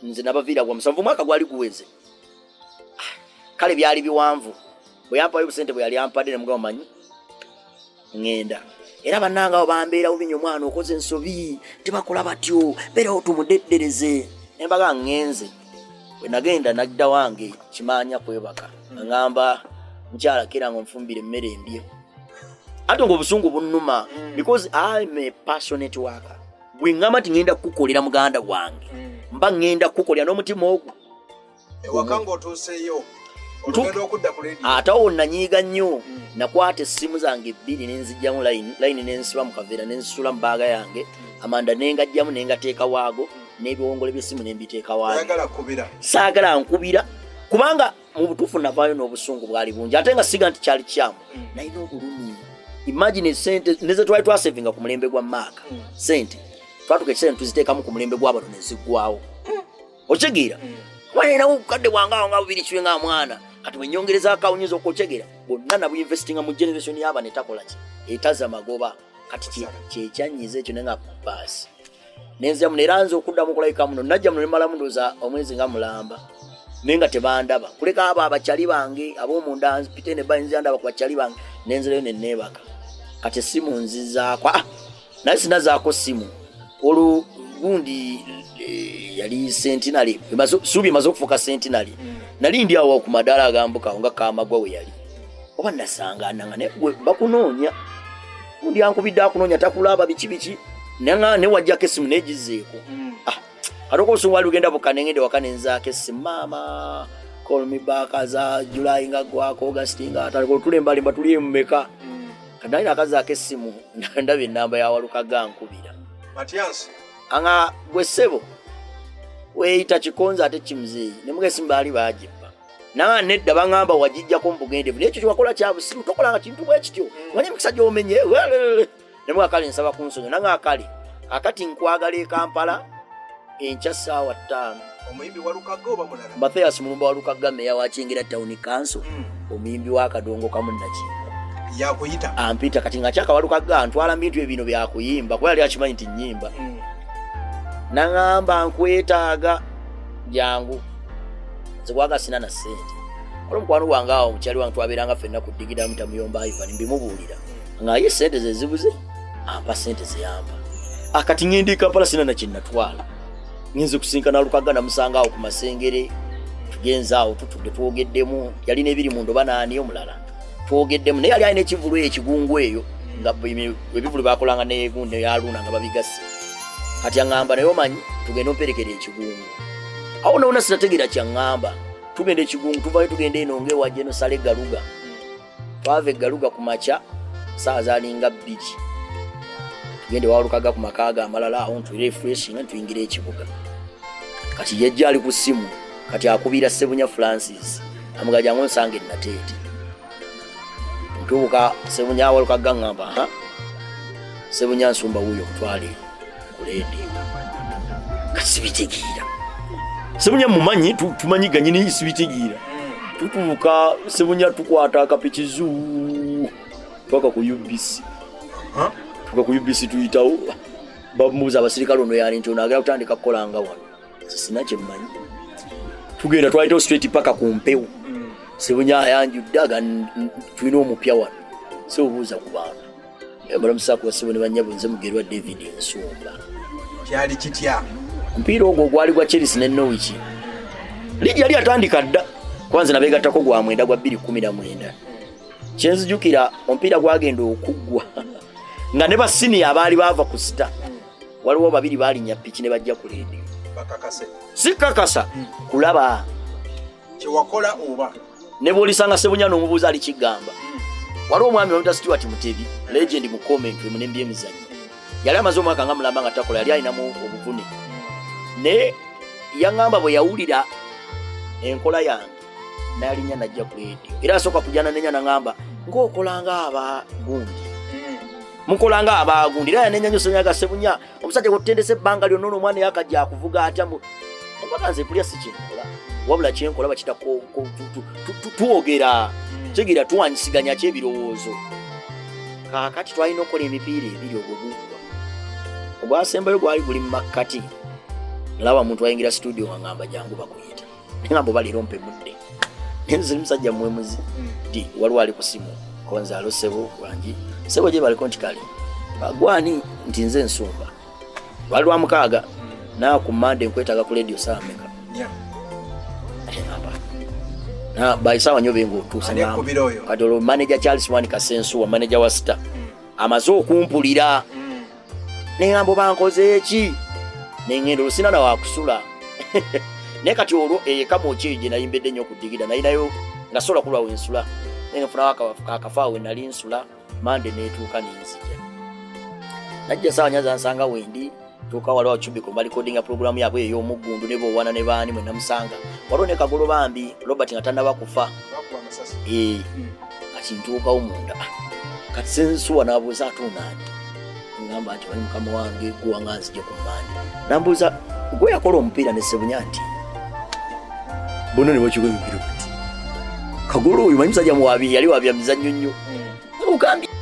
nze nabaviira gwa 7 mwaka gwali guweze kale byali biwanvu bwe yampayo sente bwe yali ampadde ne mugamba manyi ngenda era bannanga abo bambeera ubinyo mwana okoze ensobi tebakola batyo beerawo tumudeddereze embaga ngenze bwe nagenda najja wange kimanya kwebaka ngamba nkyala kera ngo nfumbire emmere endye ate ng'obusungu bunnuma because I'm a passionate worker bwe ngamba ti ngenda kukolera muganda wange mba ngenda kukolera n'omutima ogwo ewaka ng'otuuseeyo olugendo okudda ku radio ate awo nanyiiga nnyo nakwata essimu zange 2 nenzijjamu line nensiba mu kaveera nensitula mu baaga yange amanda nengajjamu nengateeka waago n'ebiwongole by'essimu nembiteeka waago saagala nkubira kubanga mu butuufu navaayo n'obusungu bwali bungi ate nga siga nti kyali kyamu nalina obulumi imagine sente neze twali twasevinga ku mulembe gwa maaka sente twatuka ekiseera tuziteekamu ku mulembe gw'abantu neziggwawo okitegeera kuba ukadde bwangawo nga bubiri kiwe nga mwana kati wenyongereza akawunyiza okutegeera bonna nabuyinvestinga mu generation yaba netakola ki etaza magoba kati kyekyanyiza ekyo nenga baasi nenziamu neranza okuddamu kulayika muno najja muno nemala mundoza omwezi nga mulamba nenga tebandaba kuleka abo abakyali bange ab'omunda nzipite ne bayinza ndaba ku bakyali bange nenzirayo nenneebaka kati essimu nzizaako naye sinazaako ssimu olwo gundi yali centenary suubi emaze okufuuka centenary nali ndi awo ku madaala agambukawo nga Kamagwa we yali oba nasangana ne bakunoonya gundi ankubidde akunoonya takulaba biki ne wajjako essimu negizeeko atoko obusungu wali ugenda bukanengende wakanenzaako essimu maama call me back aza July nga gwako August nga ataliko tulembalemba tuli mumeka kadali nakazaako essimu ndaba ennamba ya Walukagga nkubira Mathias anga gwe ssebo weeyita kikonza ate kimuzeeyi ne mugesi mbaali baagibba naye nedda baŋŋamba wagijjako mbugendeevu n'ekyo kyewakola kyabusiru tokolanga kintu bwe kityo manye emikisa gy'omenye ne mwakale nsaba kunsonyiwa nange akale akati nkwagala e Kampala enkya ssaawa 5 omuyimbi Walukagga oba mulala Mathias mulumba Walukagga meya wa Kyengera Town Council omuyimbi wa Kadongo Kamunnakingo yakuyita ampita kati nga kyaka Walukagga antwala bintu ebino byakuyimba kuba yali akimanyi nti nnyimba naŋŋamba nkwetaaga jangu nzikwaga sina na ssente olwo mukwano gwange awo mukyali wange twabeeranga ffenna ku digida mutamuyomba Ivan mbimubuulira nga ye ssente ze zibuze ampa ssente zeyamba akati ŋŋendi Kampala sina na kyennatwala ngenze kusinkana Walukagga namusanga awo ku Masengere tugenze awo tutudde twogeddemu yalina ebiri mu ndoba naani omulala twogeddemu naye yali alina ekivulu ekigungu eyo nga ebivulu bakolanga negunde yaluna nga babigase kati aŋŋamba naye omanyi tugende omperekera ekigungu awo nawona sinategeera kyaŋŋamba tugenda ekigungu tuvayo tugenda eno ng'ewajja eno sala eggaluga twava eggaluga ku makya saawa zaalinga 2 tugende Walukagga ku makaaga amalala awo ntulirefreshinga ntuyingira ekibuga kati yejja ali ku ssimu kati akubira Ssebunya Francis amugaja ngo nsange nateete ntuuka Ssebunya Walukagga ŋŋamba Ssebunya Nsumba wuyo mutwale ku leediyo kati sibitegeera Ssebunya mumanyi tumanyi ganyini sibitegeera tutuuka Ssebunya tukwata akapikizu paka ku UBC tuka ku UBC tuyitawo bamubuuza abasirikale ono yali nti ono agenda kutandika kukolanga wano sina kye mmanyi tugenda twayitawo straight paka ku mpewo Ssebunya ayanjudde aga tulina omupya wano sibubuuza ku bantu balamusaako Ssebunya bannyabo nze Mugerwa David Nsumba kyali kitya omupiira ogwo gwali gwa Chelsea ne Norwich ligi yali atandika dda kwanza nabeegattako gwa mwenda gwa 2019 kyenzijukira omupiira gwagenda okuggwa nga ne basiniya abaali baava ku sita waliwo babiri baalinya piki ne bajja ku leediyo bakakase si kakasa kulaba kyewakola oba ne bw'olisanga Ssebunya n'omubuuza ali kigamba waliwo omwami bamuyita Stewart Mutebi legend mu Coventry mu Munnabyamizanyo yali amaze omwaka nga mulamba nga takola yali alinamu obuvune ne yaŋŋamba bwe yawulira enkola yange n'alinya najja ku leediyo era asooka kujjana nenya naŋŋamba ng'okolanga abagundi mukolanga abagundi era yanenya nnyo Ssebunya Ssebunya omusajja gw'otutendesa ebbanga lyonna ono omwana yakajja akuvuga atya mpaka nze kulya si kyenkola wabula kyenkola bakita twogera tegeera tuwanyisiganya ky'ebirowoozo kaakati twalina okukola emipiira ebiri ogwo guggwa ogwasembayo gwali guli mu makkati laba omuntu ayingira studio ngamba jangu bakuyita ngamba baleero mpe mudde nze musajja mwemuzi di waliwo ali ku simu konzaalo Ssebo wangi Ssebo gye baliko nti kale bagwani nti nze Nsumba lwali lwa mukaaga naa ku Monday nkwetaaga ku leediyo saa meka na baisaawa nnyo benga otuusa kati olwo manager Charles Wani Kasensuwa manager wa Star amaze okumpulira neŋŋamba bankoze eki neŋŋenda olusina na wakusula naye kati olwo ekama okyeje nayimbedde nnyo ku digida nayinayo nga sola kulwawo ensula nenfunawo akafaawe nali nsula Mande neetuuka nenzija najja saawa nyaza nsanga wendi tuuka waliwo Chubiko balikodinga programu yaabwe ey'omuggundu ne bowana ne baani mwe namusanga waliwo ne Kagolo bambi Robert nga tannaba kufa kati ntuukawo munda kati Sensuwa n'abuuza atuunaani ngamba nti bali mukama wange gwe wanga nzije ku Mande nambuuza gwe yakola omupiira ne Ssebunya nti bonna ne bakigwa ebibiro biti Kagolo oyo manyi musajja muwabi yali wabyamizannyo nnyo ugambye